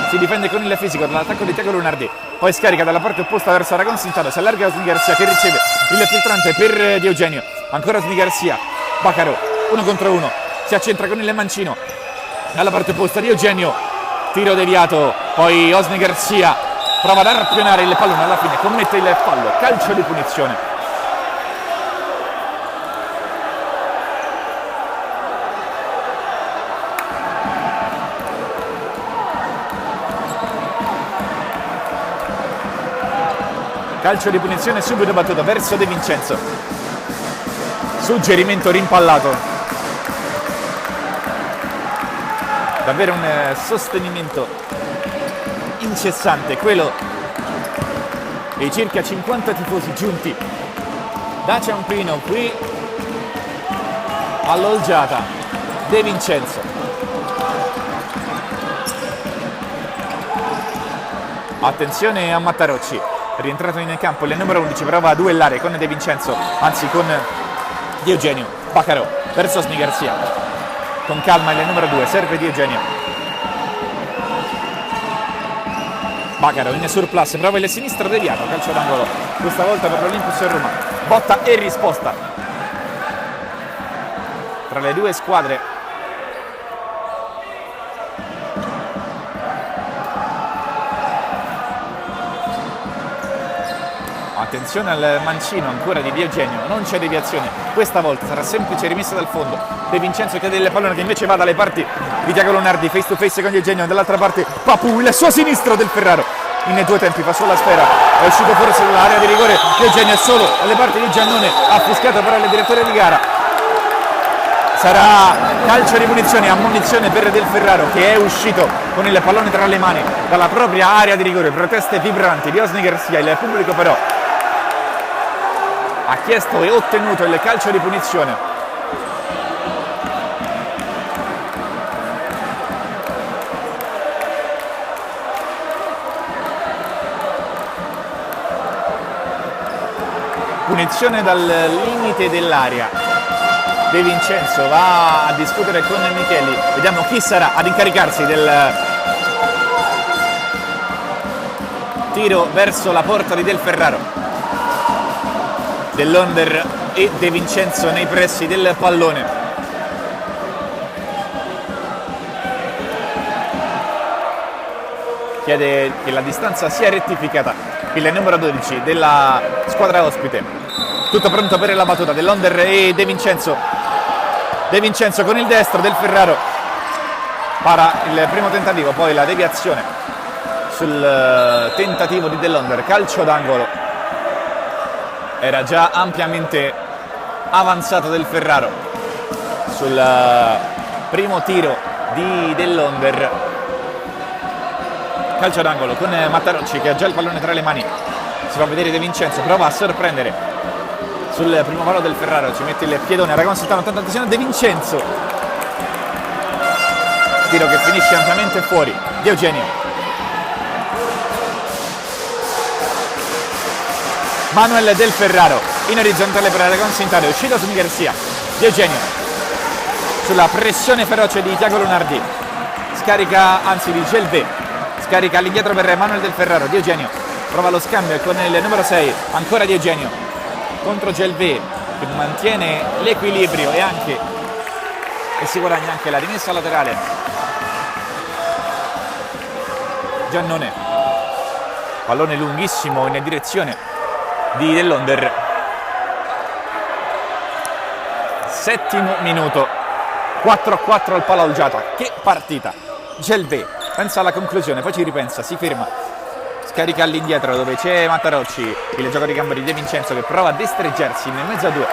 Si difende con il fisico dall'attacco di Tiago Lunardi, poi scarica dalla parte opposta verso Aragon Sintado, si allarga Osni Garcia che riceve il filtrante per Di Eugenio, ancora Osni Garcia, Baccaro, 1 contro 1, si accentra con il mancino, dalla parte opposta Di Eugenio, tiro deviato, poi Osni Garcia prova ad arpionare il pallone, alla fine commette il fallo, calcio di punizione. Calcio di punizione subito battuto verso De Vincenzo. Suggerimento rimpallato. Davvero un sostenimento incessante, quello dei circa 50 tifosi giunti da Ciampino qui all'Olgiata. De Vincenzo. Attenzione a Mattarocci. Rientrato in campo il numero 11, prova a duellare con De Vincenzo, anzi con Di Eugenio. Baccaro verso Osni Garcia, con calma il numero 2, serve Di Eugenio. Baccaro in surplus, prova il sinistro deviato, calcio d'angolo questa volta per l'Olympus Roma, botta e risposta tra le due squadre. Attenzione al mancino ancora di Di Eugenio, non c'è deviazione, questa volta sarà semplice rimessa dal fondo. De Vincenzo chiede il pallone che invece va dalle parti di Tiago Lunardi, face to face con Di Eugenio, dall'altra parte Papù, il suo sinistro del Ferraro, in due tempi fa sulla sfera, è uscito forse dall'area di rigore, Di Eugenio è solo alle parti di Giannone, affiscato però il direttore di gara. Sarà calcio di punizione, ammonizione per Del Ferraro che è uscito con il pallone tra le mani dalla propria area di rigore, proteste vibranti di Osni Garcia, il pubblico però ha chiesto e ottenuto il calcio di punizione. Punizione dal limite dell'area. De Vincenzo va a discutere con Micheli, vediamo chi sarà ad incaricarsi del tiro verso la porta di Del Ferraro. Dell'Onder e De Vincenzo nei pressi del pallone. Chiede che la distanza sia rettificata il numero 12 della squadra ospite. Tutto pronto per la battuta dell'Onder e De Vincenzo. De Vincenzo con il destro, Del Ferraro para il primo tentativo, poi la deviazione sul tentativo di dell'Onder, calcio d'angolo. Era già ampiamente avanzato Del Ferraro sul primo tiro di dell'Onder. Calcio d'angolo con Mattarocci che ha già il pallone tra le mani. Si fa vedere De Vincenzo, prova a sorprendere sul primo palo Del Ferraro, ci mette il piedone, Aragon Sintado, tanta attenzione De Vincenzo. Tiro che finisce ampiamente fuori. Di Eugenio. Manuel Del Ferraro in orizzontale per Aragon Sintado, è uscito Osni Garcia. Di Eugenio sulla pressione feroce di Tiago Lunardi, scarica, anzi di Gelvé, scarica all'indietro per Manuel Del Ferraro. Di Eugenio prova lo scambio con il numero 6, ancora Di Eugenio contro Gelvé che mantiene l'equilibrio e si guadagna anche la rimessa laterale. Giannone, pallone lunghissimo in direzione di dell'Onder. 7° minuto, 4-4 al Pala Olgiata. Che partita! Gelbé pensa alla conclusione, poi ci ripensa, si ferma, scarica all'indietro dove c'è Mattarocci, il gioco di gambe di De Vincenzo che prova a destreggiarsi in mezzo a due,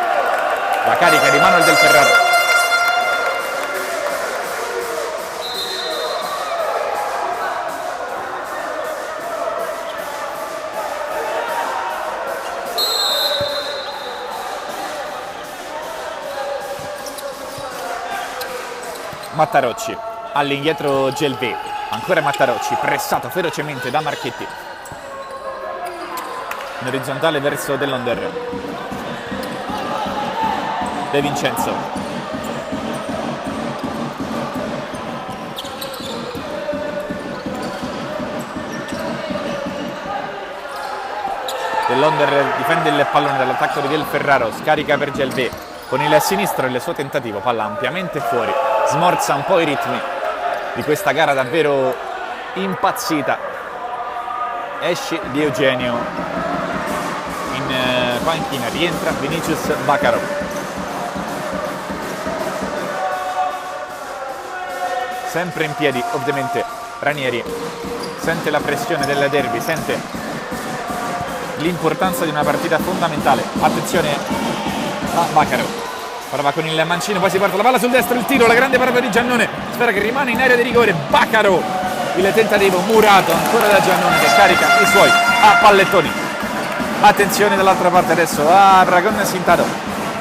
la carica di Manuel Del Ferraro. Mattarocci, all'indietro Gelbé, ancora Mattarocci, pressato ferocemente da Marchetti. In orizzontale verso Dell'Onder. De Vincenzo. Dell'Onder difende il pallone dall'attacco di Del Ferraro, scarica per Gelbé. Con il sinistro il suo tentativo, palla ampiamente fuori, smorza un po' i ritmi di questa gara davvero impazzita. Esce Di Eugenio in panchina, rientra Vinicius Bacaro. Sempre in piedi ovviamente Ranieri, sente la pressione del derby, sente l'importanza di una partita fondamentale. Attenzione a Bacaro, prova con il mancino, poi si porta la palla sul destro, il tiro, la grande parata di Giannone, spera che rimane in area di rigore. Bacaro, il tentativo murato ancora da Giannone che carica i suoi a pallettoni. Attenzione dall'altra parte adesso a Aragon Sintado,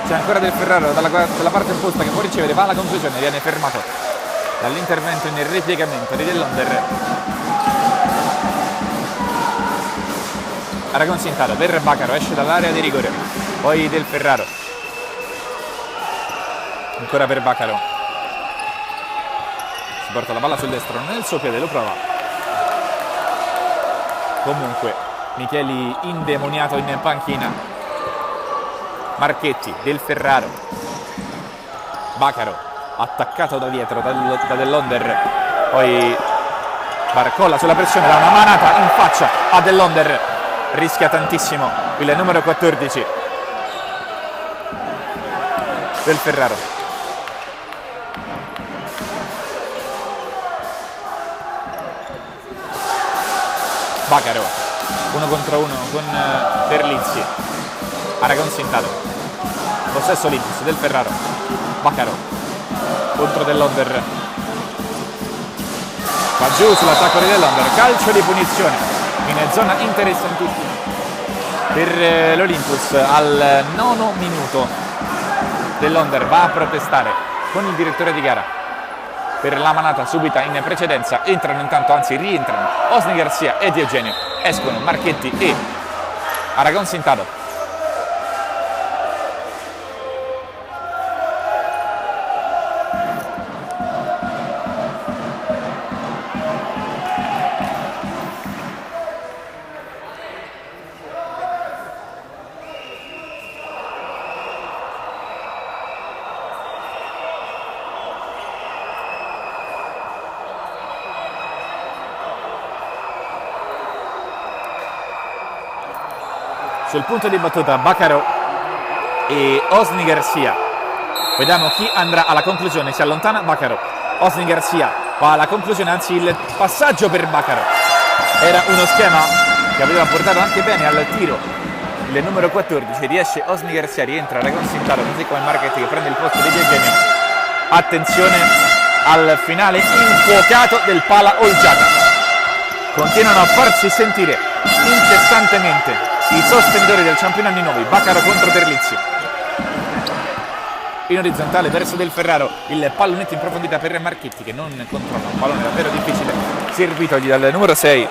c'è ancora Del Ferraro dalla parte opposta che può ricevere, va alla conclusione, viene fermato dall'intervento in ripiegamento di Dell'Onder. Aragon Sintado per Bacaro, esce dall'area di rigore, poi Del Ferraro, ancora per Bacaro, si porta la palla sul destro, non è il suo piede, lo prova. Comunque Micheli indemoniato in panchina. Marchetti, Del Ferraro, Bacaro attaccato da dietro da Dell'Onder, poi Barcolla sulla pressione, da una manata in faccia a Dell'Onder, rischia tantissimo il numero 14 Del Ferraro. Bacaro, 1 contro 1 con Terlizzi. Aragon Sintado, possesso Olympus, Del Ferraro, Bacaro contro Dell'Onder, va giù sull'attacco di Dell'Onder, calcio di punizione in zona interessantissima per l'Olympus al 9° minuto. Dell'Onder va a protestare con il direttore di gara per la manata subita in precedenza. Entrano intanto, anzi rientrano Osni Garcia e Di Eugenio, escono Marchetti e Aragon Sintado. Sul punto di battuta Bacaro e Osni Garcia, vediamo chi andrà alla conclusione. Si allontana Bacaro, Osni Garcia va alla conclusione, anzi il passaggio per Bacaro era uno schema che aveva portato anche bene al tiro il numero 14. Riesce Osni Garcia, rientra Aragon Sintado, così come Marchetti che prende il posto di Di Eugenio. Attenzione al finale infuocato del Pala Olgiata, continuano a farsi sentire incessantemente i sostenitori del campione anni nuovi. Bacaro contro Terlizzi, in orizzontale verso Del Ferraro, il pallonetto in profondità per Marchetti che non controlla un pallone davvero difficile servitogli dal numero 6.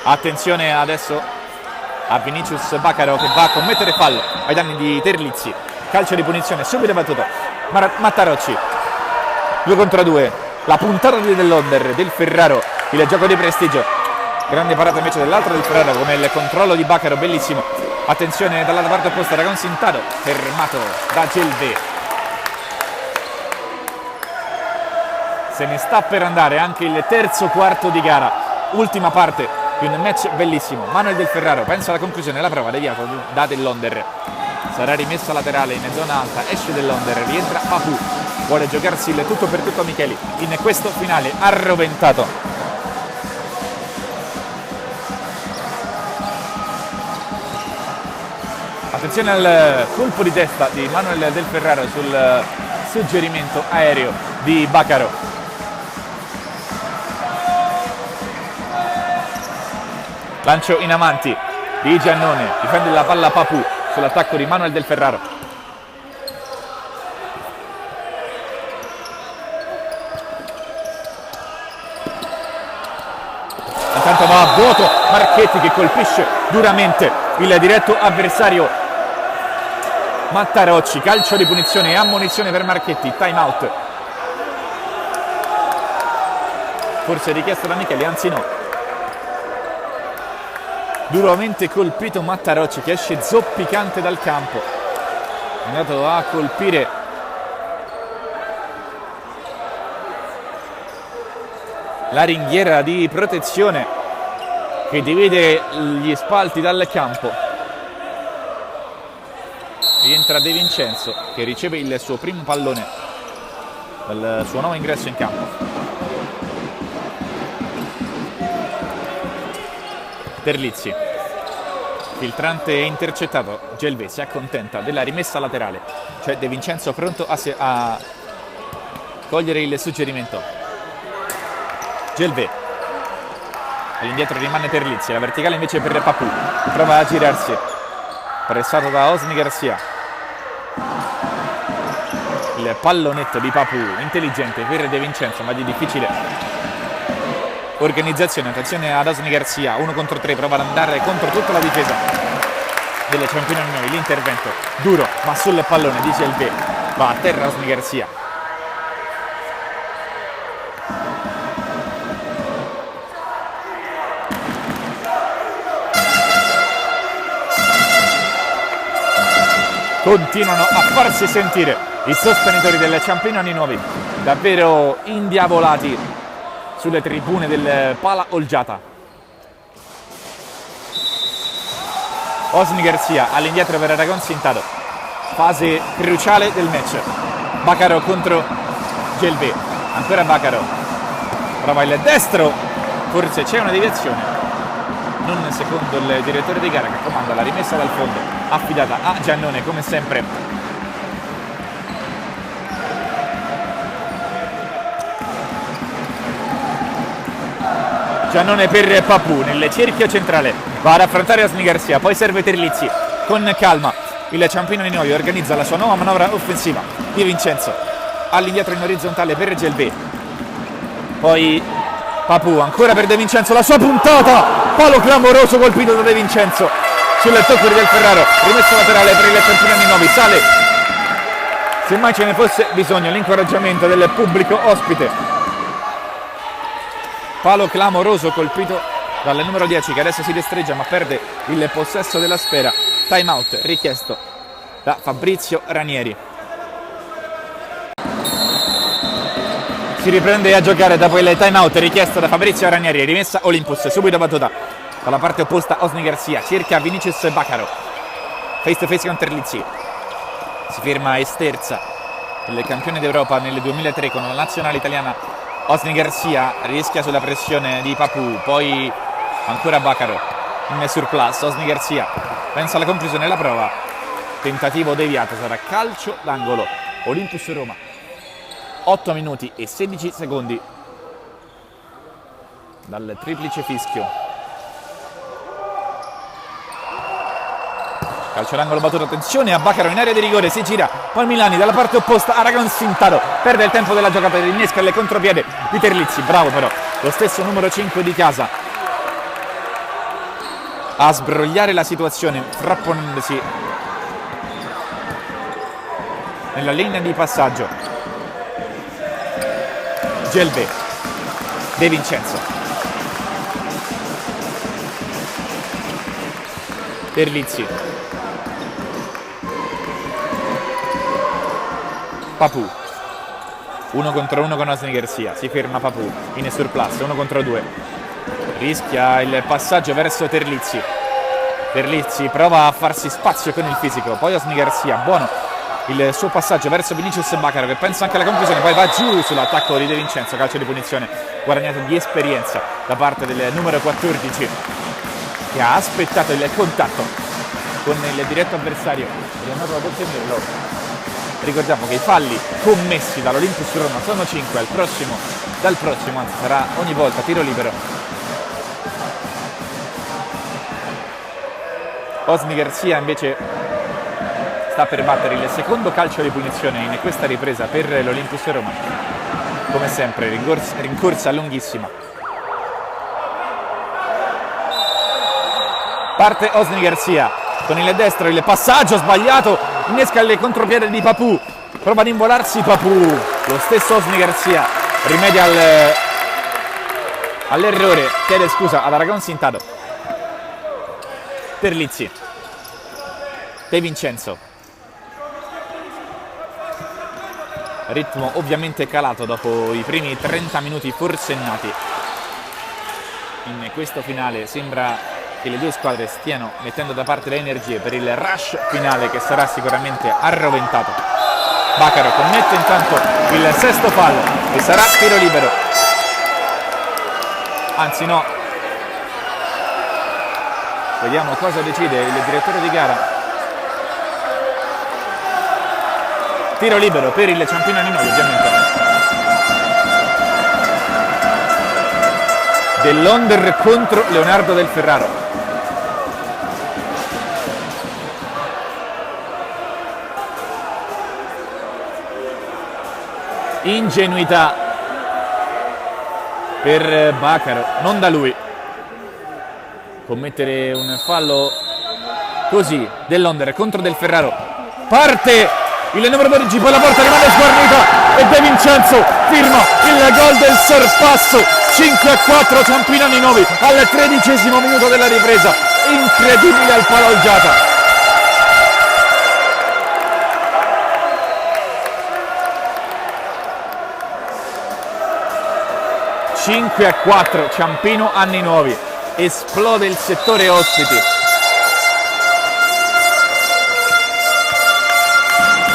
Attenzione adesso a Vinicius Bacaro che va a commettere fallo ai danni di Terlizzi, calcio di punizione subito battuto. Mattarocci, 2 contro 2, la puntata di Dell'Onder, Del Ferraro, il gioco di prestigio, grande parata invece dell'altro Del Ferraro con il controllo di Bacaro, bellissimo. Attenzione dall'altra parte opposta, Aragon Sintado, fermato da Gelbé. Se ne sta per andare anche il terzo quarto di gara, ultima parte di un match bellissimo. Manuel Del Ferraro pensa alla conclusione, la prova deviato da Dell'Onder, sarà rimessa laterale in zona alta, esce Dell'Onder, rientra Papù, vuole giocarsi il tutto per tutto Micheli in questo finale arroventato. Attenzione al colpo di testa di Manuel Del Ferraro sul suggerimento aereo di Baccaro. Lancio in avanti di Giannone, difende la palla Papù sull'attacco di Manuel Del Ferraro. Intanto va a vuoto Marchetti che colpisce duramente il diretto avversario Mattarocci. Calcio di punizione e ammonizione per Marchetti, time out. Forse richiesto da Micheli, anzi no. Duramente colpito Mattarocci che esce zoppicante dal campo, è andato a colpire la ringhiera di protezione che divide gli spalti dal campo. Rientra De Vincenzo che riceve il suo primo pallone dal suo nuovo ingresso in campo. Terlizzi, filtrante intercettato, Gelvé si accontenta della rimessa laterale, cioè De Vincenzo pronto a cogliere il suggerimento. Gelvé, all'indietro rimane Terlizzi, la verticale invece per Papù, prova a girarsi, pressato da Osni Garcia. Il pallonetto di Papù, intelligente per De Vincenzo ma di difficile organizzazione. Attenzione ad Osni Garcia, 1 contro 3, prova ad andare contro tutta la difesa delle Ciampino Annunziata. L'intervento duro ma sul pallone di Gelvé, va a terra Osni Garcia. Continuano a farsi sentire i sostenitori delle Ciampino Annunziata, davvero indiavolati sulle tribune del Pala Olgiata. Osni Garcia all'indietro per Aragon Sintado, fase cruciale del match. Baccaro contro Gelvé, ancora Baccaro, prova il destro, forse c'è una deviazione, non secondo il direttore di gara che comanda la rimessa dal fondo affidata a Giannone come sempre. Giannone per Papù nel cerchio centrale, va ad affrontare Osni Garcia, poi serve Terlizzi con calma. Il Ciampino Annunziata organizza la sua nuova manovra offensiva. Di Vincenzo all'indietro in orizzontale per Gelvé, poi Papù ancora per De Vincenzo, la sua puntata, palo clamoroso colpito da De Vincenzo sul tocco di Del Ferraro, rimessa laterale per il Ciampino Annunziata. Sale, se mai ce ne fosse bisogno, l'incoraggiamento del pubblico ospite. Palo clamoroso colpito dal numero 10 che adesso si destreggia ma perde il possesso della sfera. Time out richiesto da Fabrizio Ranieri. Si riprende a giocare dopo il time out richiesto da Fabrizio Ranieri. Rimessa Olympus, subito battuta dalla parte opposta. Osni Garcia cerca Vinicius Baccaro, face to face con Terlizzi, si ferma Esterza, il campione d'Europa nel 2003 con la nazionale italiana. Osni Garcia rischia sulla pressione di Papù, poi ancora Baccaro in surplus. Osni Garcia pensa alla conclusione della prova, tentativo deviato, sarà calcio d'angolo. Olympus Roma, 8 minuti e 16 secondi dal triplice fischio. Calcio d'angolo battuto, attenzione a Baccaro in area di rigore, si gira, poi Milani dalla parte opposta, Aragon Sintado perde il tempo della giocata, innesca il contropiede di Terlizzi, bravo però lo stesso numero 5 di casa a sbrogliare la situazione, frapponendosi nella linea di passaggio. Gelvé, De Vincenzo, Terlizzi, Papù, 1 contro 1 con Osni Garcia, si ferma Papù in surplus, 1 contro 2. rischia il passaggio verso Terlizzi. Terlizzi prova a farsi spazio con il fisico, poi Osni Garcia, buono il suo passaggio verso Vinicius Bacaro, che pensa anche alla conclusione, poi va giù sull'attacco di De Vincenzo, calcio di punizione guadagnato di esperienza da parte del numero 14, che ha aspettato il contatto con il diretto avversario ed è andato ad ottenerlo. Ricordiamo che i falli commessi dall'Olympus Roma sono 5, dal prossimo anzi sarà ogni volta tiro libero. Osni Garcia invece sta per battere il secondo calcio di punizione in questa ripresa per l'Olympus Roma. Come sempre, rincorsa lunghissima. Parte Osni Garcia con il destro, il passaggio sbagliato, innesca il contropiede di Papù. Prova ad involarsi Papù. Lo stesso Osni Garcia rimedia all'errore, chiede scusa ad Aragon Sintado. Terlizzi, De Vincenzo, ritmo ovviamente calato dopo i primi 30 minuti forsennati. In questo finale sembra che le due squadre stiano mettendo da parte le energie per il rush finale che sarà sicuramente arroventato. Bacaro commette intanto il sesto fallo e sarà tiro libero, anzi no. Vediamo cosa decide il direttore di gara. Tiro libero per il Ciampino Ninoli, ovviamente. Dell'Onder contro Leonardo Del Ferraro. Ingenuità per Bacaro, non da lui. Commettere un fallo così dell'Onder contro Del Ferraro. Parte il numero 12, poi la porta rimane sguarnita e De Vincenzo firma il gol del sorpasso. 5-4 Ciampino Ninoli al 13° minuto della ripresa. Incredibile al palo algiata. (5-4) Ciampino Anni Nuovi. Esplode il settore ospiti.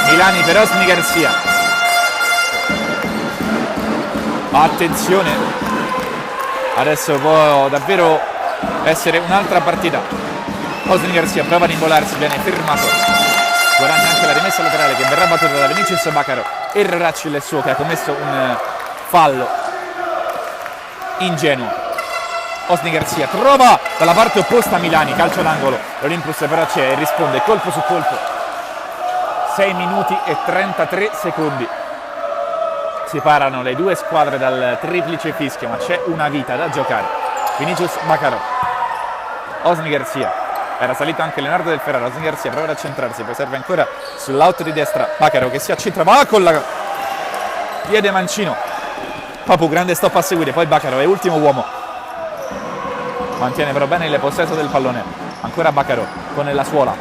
Milani per Osni Garcia. Attenzione, adesso può davvero essere un'altra partita. Osni Garcia prova ad involarsi, viene fermato, guadagna anche la rimessa laterale che verrà battuta da Vinicius Bacaro. Erroracci il suo, che ha commesso un fallo ingenuo. Osni Garcia trova dalla parte opposta Milani, calcio d'angolo, l'Olympus però c'è e risponde colpo su colpo. 6 minuti e 33 secondi separano le due squadre dal triplice fischio, ma c'è una vita da giocare. Vinicius Bacaro, Osni Garcia, era salito anche Leonardo Del Ferraro. Osni Garcia prova ad accentrarsi, poi serve ancora sull'auto di destra Bacaro che si accentra, va con la piede mancino. Papù, grande stop a seguire, poi Bacaro è ultimo uomo. Mantiene però bene il possesso del pallone. Ancora Bacaro con la suola.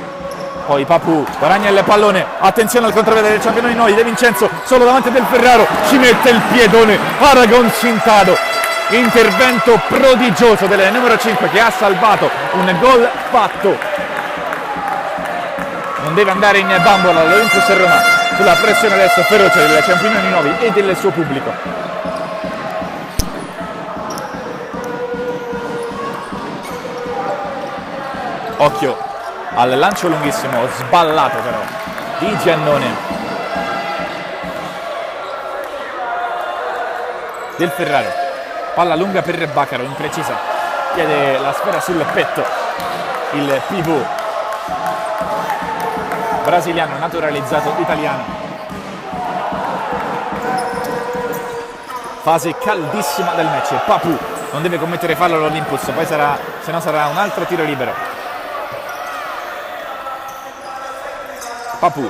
Poi Papù guadagna il pallone. Attenzione al contropiede del Ciampino Ninoli. De Vincenzo solo davanti a Del Ferraro. Ci mette il piedone Aragon Sintado. Intervento prodigioso del numero 5 che ha salvato un gol fatto. Non deve andare in bambola l'Olympus Roma sulla pressione adesso feroce del Ciampino Ninoli e del suo pubblico. Occhio al lancio lunghissimo, sballato però, di Giannone. Del Ferraro, palla lunga per Bacaro, imprecisa, chiede la sfera sul petto, il pivot brasiliano naturalizzato italiano. Fase caldissima del match, Papù non deve commettere fallo l'Olympus, poi sarà, se no sarà un altro tiro libero. Papù,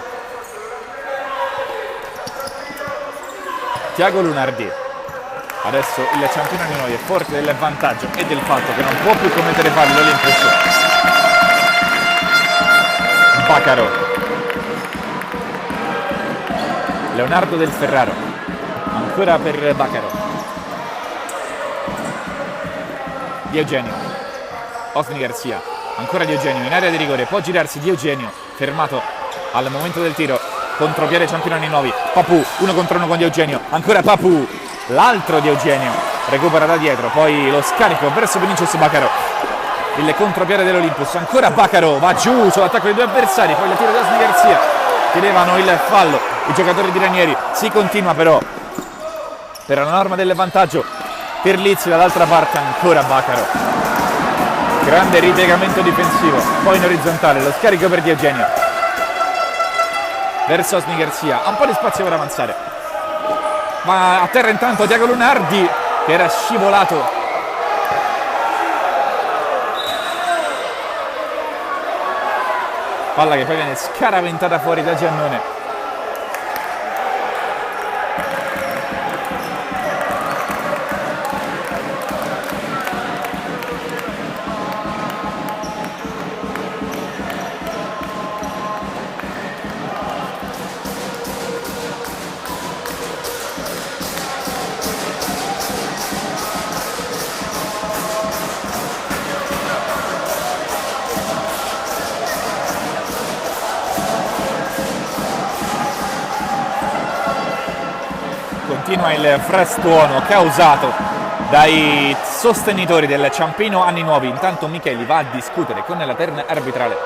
Tiago Lunardi. Adesso il Ciampino Ninoli è forte del vantaggio e del fatto che non può più commettere falli l'Olympus. Bacaro, Leonardo Del Ferraro, ancora per Bacaro. Di Eugenio, Osni Garcia, ancora Di Eugenio in area di rigore, può girarsi Di Eugenio, fermato al momento del tiro, contropiede Ciampino Nuovi, Papù, 1 contro 1 con Di Eugenio, ancora Papù, l'altro Di Eugenio, recupera da dietro, poi lo scarico verso Vinicius Bacaro, il contropiede dell'Olympus, ancora Bacaro, va giù sull'attacco dei due avversari, poi il tiro di Osni Garcia, chiedevano il fallo i giocatori di Ranieri, si continua però per la norma del vantaggio per Lizzi, dall'altra parte ancora Bacaro, grande ripiegamento difensivo, poi in orizzontale lo scarico per Di Eugenio verso Osni Garcia, ha un po' di spazio per avanzare, ma a terra intanto Tiago Lunardi che era scivolato, palla che poi viene scaraventata fuori da Giannone. Continua il frastuono causato dai sostenitori del Ciampino Anni Nuovi. Intanto Micheli va a discutere con la terna arbitrale.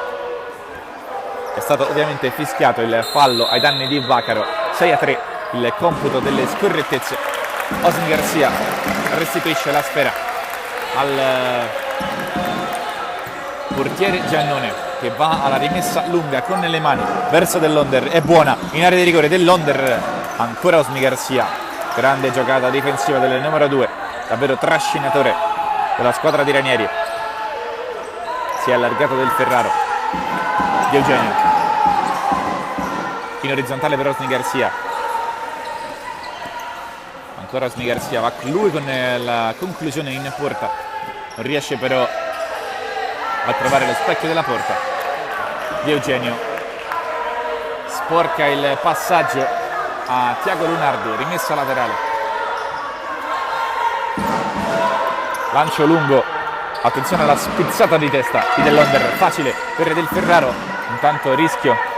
È stato ovviamente fischiato il fallo ai danni di Bacaro. 6-3 il computo delle scorrettezze. Osni Garcia restituisce la sfera al portiere Giannone, che va alla rimessa lunga con le mani verso dell'Onder. È buona in area di rigore dell'Onder, ancora Osni Garcia. Grande giocata difensiva del numero 2, davvero trascinatore della squadra di Ranieri. Si è allargato del Ferraro. Di Eugenio in orizzontale per Osni Garcia, ancora Osni Garcia, va lui con la conclusione in porta, non riesce però a trovare lo specchio della porta. Di Eugenio sporca il passaggio a Tiago Lunardi, rimessa laterale, lancio lungo, attenzione alla spizzata di testa di dell'Onder, facile per Del Ferraro, intanto rischio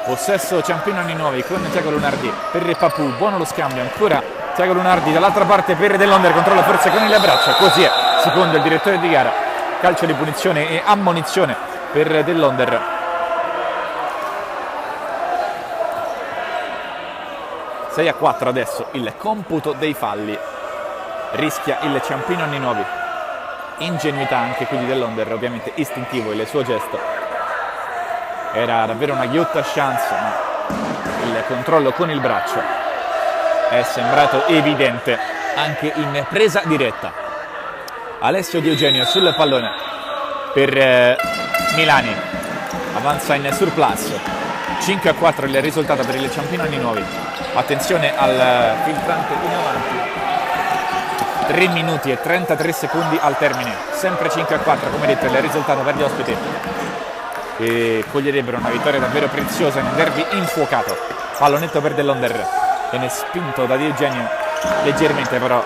possesso Ciampino Anni Nuovi con Tiago Lunardi per Papù, buono lo scambio, ancora Tiago Lunardi dall'altra parte per dell'Onder, controlla forse con il braccio, così è, secondo il direttore di gara, calcio di punizione e ammonizione per dell'Onder. - 6-4 adesso il computo dei falli, rischia il Ciampino Anni Nuovi, ingenuità anche qui dell'Onder, ovviamente istintivo il suo gesto. Era davvero una ghiotta chance, ma il controllo con il braccio è sembrato evidente anche in presa diretta. Alessio Di Eugenio sul pallone per Milani, avanza in surplus, 5-4 il risultato per il Ciampino Anni Nuovi. Attenzione al filtrante in avanti, 3 minuti e 33 secondi al termine, sempre 5-4 come detto il risultato per gli ospiti, che coglierebbero una vittoria davvero preziosa in un derby infuocato. Pallonetto per dell'Onder, viene spinto da Di Eugenio leggermente, però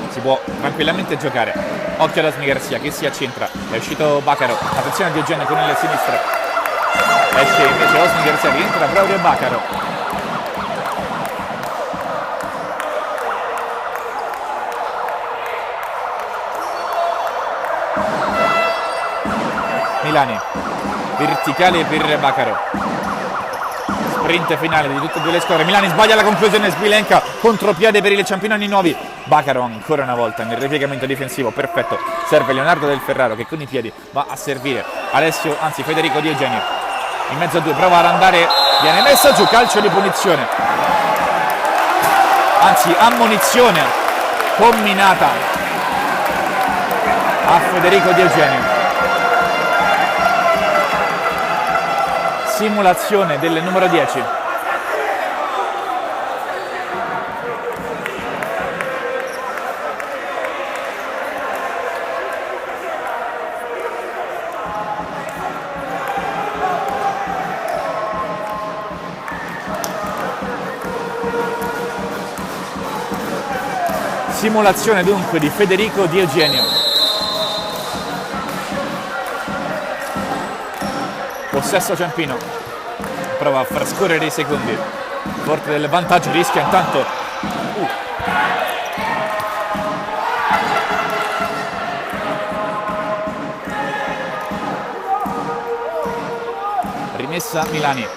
si può tranquillamente giocare. Occhio ad Osni Garcia che si accentra, è uscito Bacaro, attenzione a Di Eugenio con il sinistro, esce invece Osni Garcia, rientra proprio Bacaro. Milani, verticale per Bacaro, sprint finale di tutte e due le squadre. Milani sbaglia la conclusione, Sbilenka, contropiede per il Ciampino Anni Nuovi. Bacaro ancora una volta nel ripiegamento difensivo, perfetto, serve Leonardo Del Ferraro che con i piedi va a servire Federico Di Eugenio in mezzo a due, prova ad andare, viene messo giù, calcio di punizione, anzi ammonizione combinata a Federico Di Eugenio. Simulazione del numero 10. simulazione dunque di Federico Di Eugenio. Possesso Ciampino, prova a far scorrere i secondi, forte del vantaggio, rischia intanto rimessa Milani.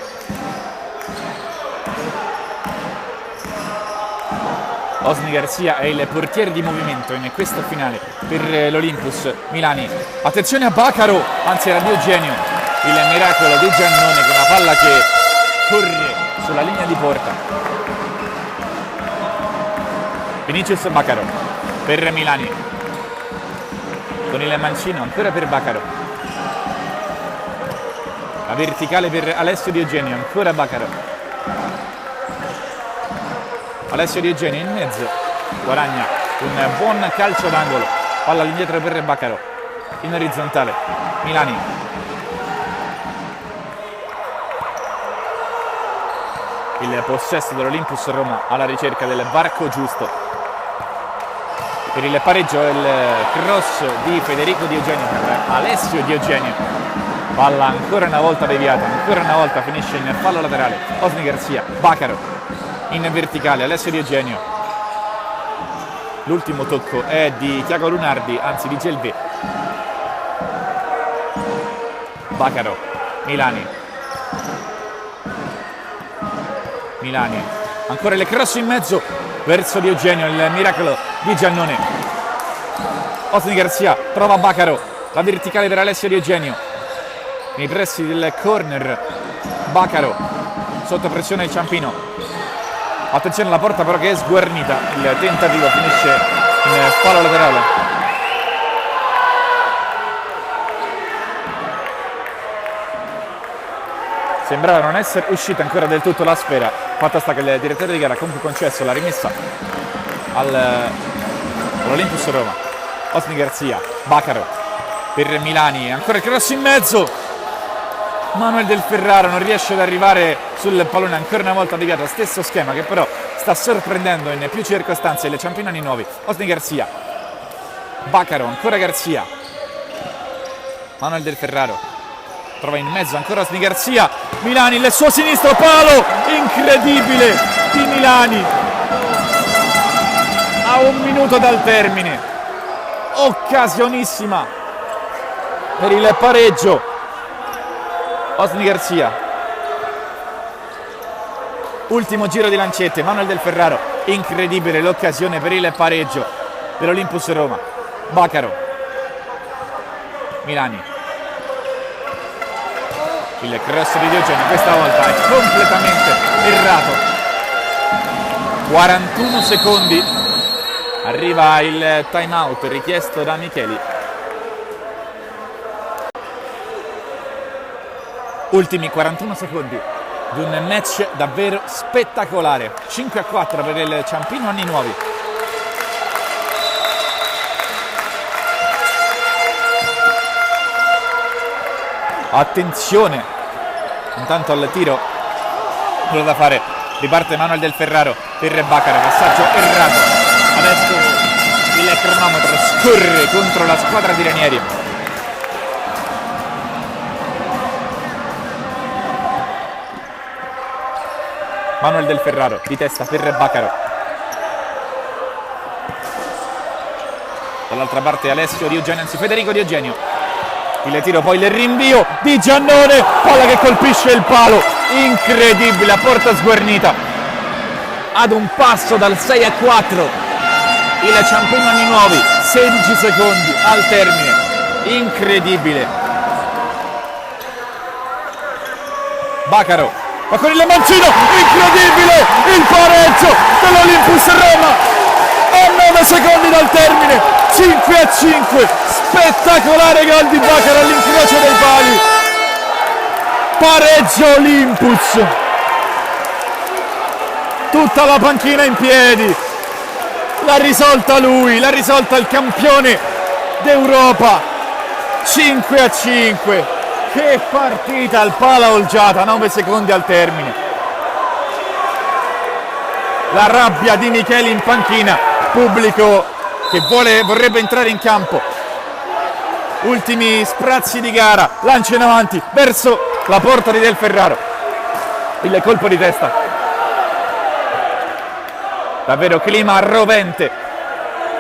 Osni Garcia è il portiere di movimento in questa finale per l'Olympus. Milani, attenzione a Bacaro, anzi era Di Eugenio, il miracolo di Giannone con una palla che corre sulla linea di porta. Vinicius Bacaro per Milani, con il mancino ancora per Bacaro, la verticale per Alessio Di Eugenio, ancora Bacaro. Alessio Di Eugenio in mezzo, guadagna un buon calcio d'angolo, palla all'indietro per Bacaro, in orizzontale, Milani. Il possesso dell'Olympus Roma alla ricerca del varco giusto. Per il pareggio il cross di Federico Di Eugenio per Alessio Di Eugenio. Palla ancora una volta deviata, ancora una volta finisce in fallo laterale. Osni Garcia, Bacaro. In verticale Alessio Di Eugenio, l'ultimo tocco è di Tiago Lunardi, anzi di Gelvé. Bacaro, Milani, ancora il cross in mezzo verso Di Eugenio, il miracolo di Giannone. Osni Garcia trova Bacaro, la verticale per Alessio Di Eugenio, nei pressi del corner. Bacaro sotto pressione il Ciampino. Attenzione alla porta però che è sguarnita, il tentativo finisce in fallo laterale. Sembrava non essere uscita ancora del tutto la sfera, fatta sta che il direttore di gara ha comunque concesso la rimessa all'Olympus Roma. Osni Garcia, Bacaro per Milani, ancora il cross in mezzo. Manuel Del Ferraro non riesce ad arrivare sul pallone, ancora una volta deviato, stesso schema che però sta sorprendendo in più circostanze le Ciampinoni nuovi. Osni Garcia, Bacaro, ancora Garcia, Manuel Del Ferraro trova in mezzo ancora Osni Garcia. Milani, il suo sinistro palo incredibile di Milani a 1 minuto dal termine, occasionissima per il pareggio. Osni Garcia, ultimo giro di lancette, Manuel Del Ferraro, incredibile l'occasione per il pareggio dell'Olympus Roma. Bacaro, Milani, il cross di Di Eugenio questa volta è completamente errato. 41 secondi, arriva il time out richiesto da Micheli. Ultimi 41 secondi di un match davvero spettacolare. 5-4 per il Ciampino Anni Nuovi. Attenzione intanto al tiro, quello da fare, riparte Manuel Del Ferraro per Bacaro, passaggio errato. Adesso il cronometro scorre contro la squadra di Ranieri. Manuel Del Ferraro di testa per Bacaro, dall'altra parte Alessio Di Eugenio, anzi Federico Di Eugenio, il tiro, poi il rinvio di Giannone, palla che colpisce il palo, incredibile, a porta sguarnita, ad un passo dal 6-4 il Ciampino Anni Nuovi, 16 secondi al termine, incredibile. Bacaro, ma con il mancino, incredibile, il pareggio dell'Olympus Roma a 9 secondi dal termine, 5-5, spettacolare gol di Bacaro all'incrocio dei pali, pareggio Olympus, tutta la panchina in piedi, l'ha risolta lui, l'ha risolta il campione d'Europa, 5-5. Che partita al pala Olgiata, 9 secondi al termine. La rabbia di Micheli in panchina pubblico che vorrebbe entrare in campo. Ultimi sprazzi di gara, lancio in avanti verso la porta di Del Ferraro, il colpo di testa, davvero clima rovente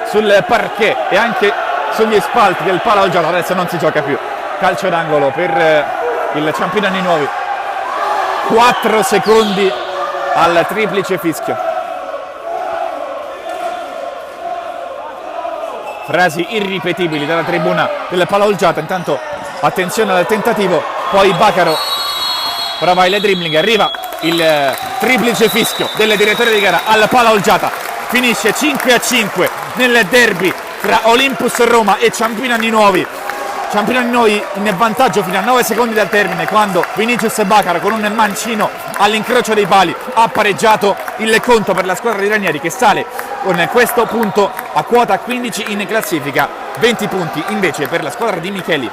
sul parquet e anche sugli spalti del Pala Olgiata. Adesso non si gioca più, calcio d'angolo per il Ciampinanni Nuovi. 4 secondi al triplice fischio. Frasi irripetibili dalla tribuna del Pala Olgiata. Intanto attenzione al tentativo, poi Baccaro prova il dribbling, arriva il triplice fischio del direttore di gara al Pala Olgiata. Finisce 5-5 nel derby tra Olympus Roma e Ciampinanni Nuovi. Ciampinanni Nuovi in vantaggio fino a 9 secondi dal termine, quando Vinicius Baccaro con un mancino all'incrocio dei pali ha pareggiato il conto per la squadra di Ranieri, che sale con questo punto a quota 15 in classifica. 20 punti invece per la squadra di Micheli.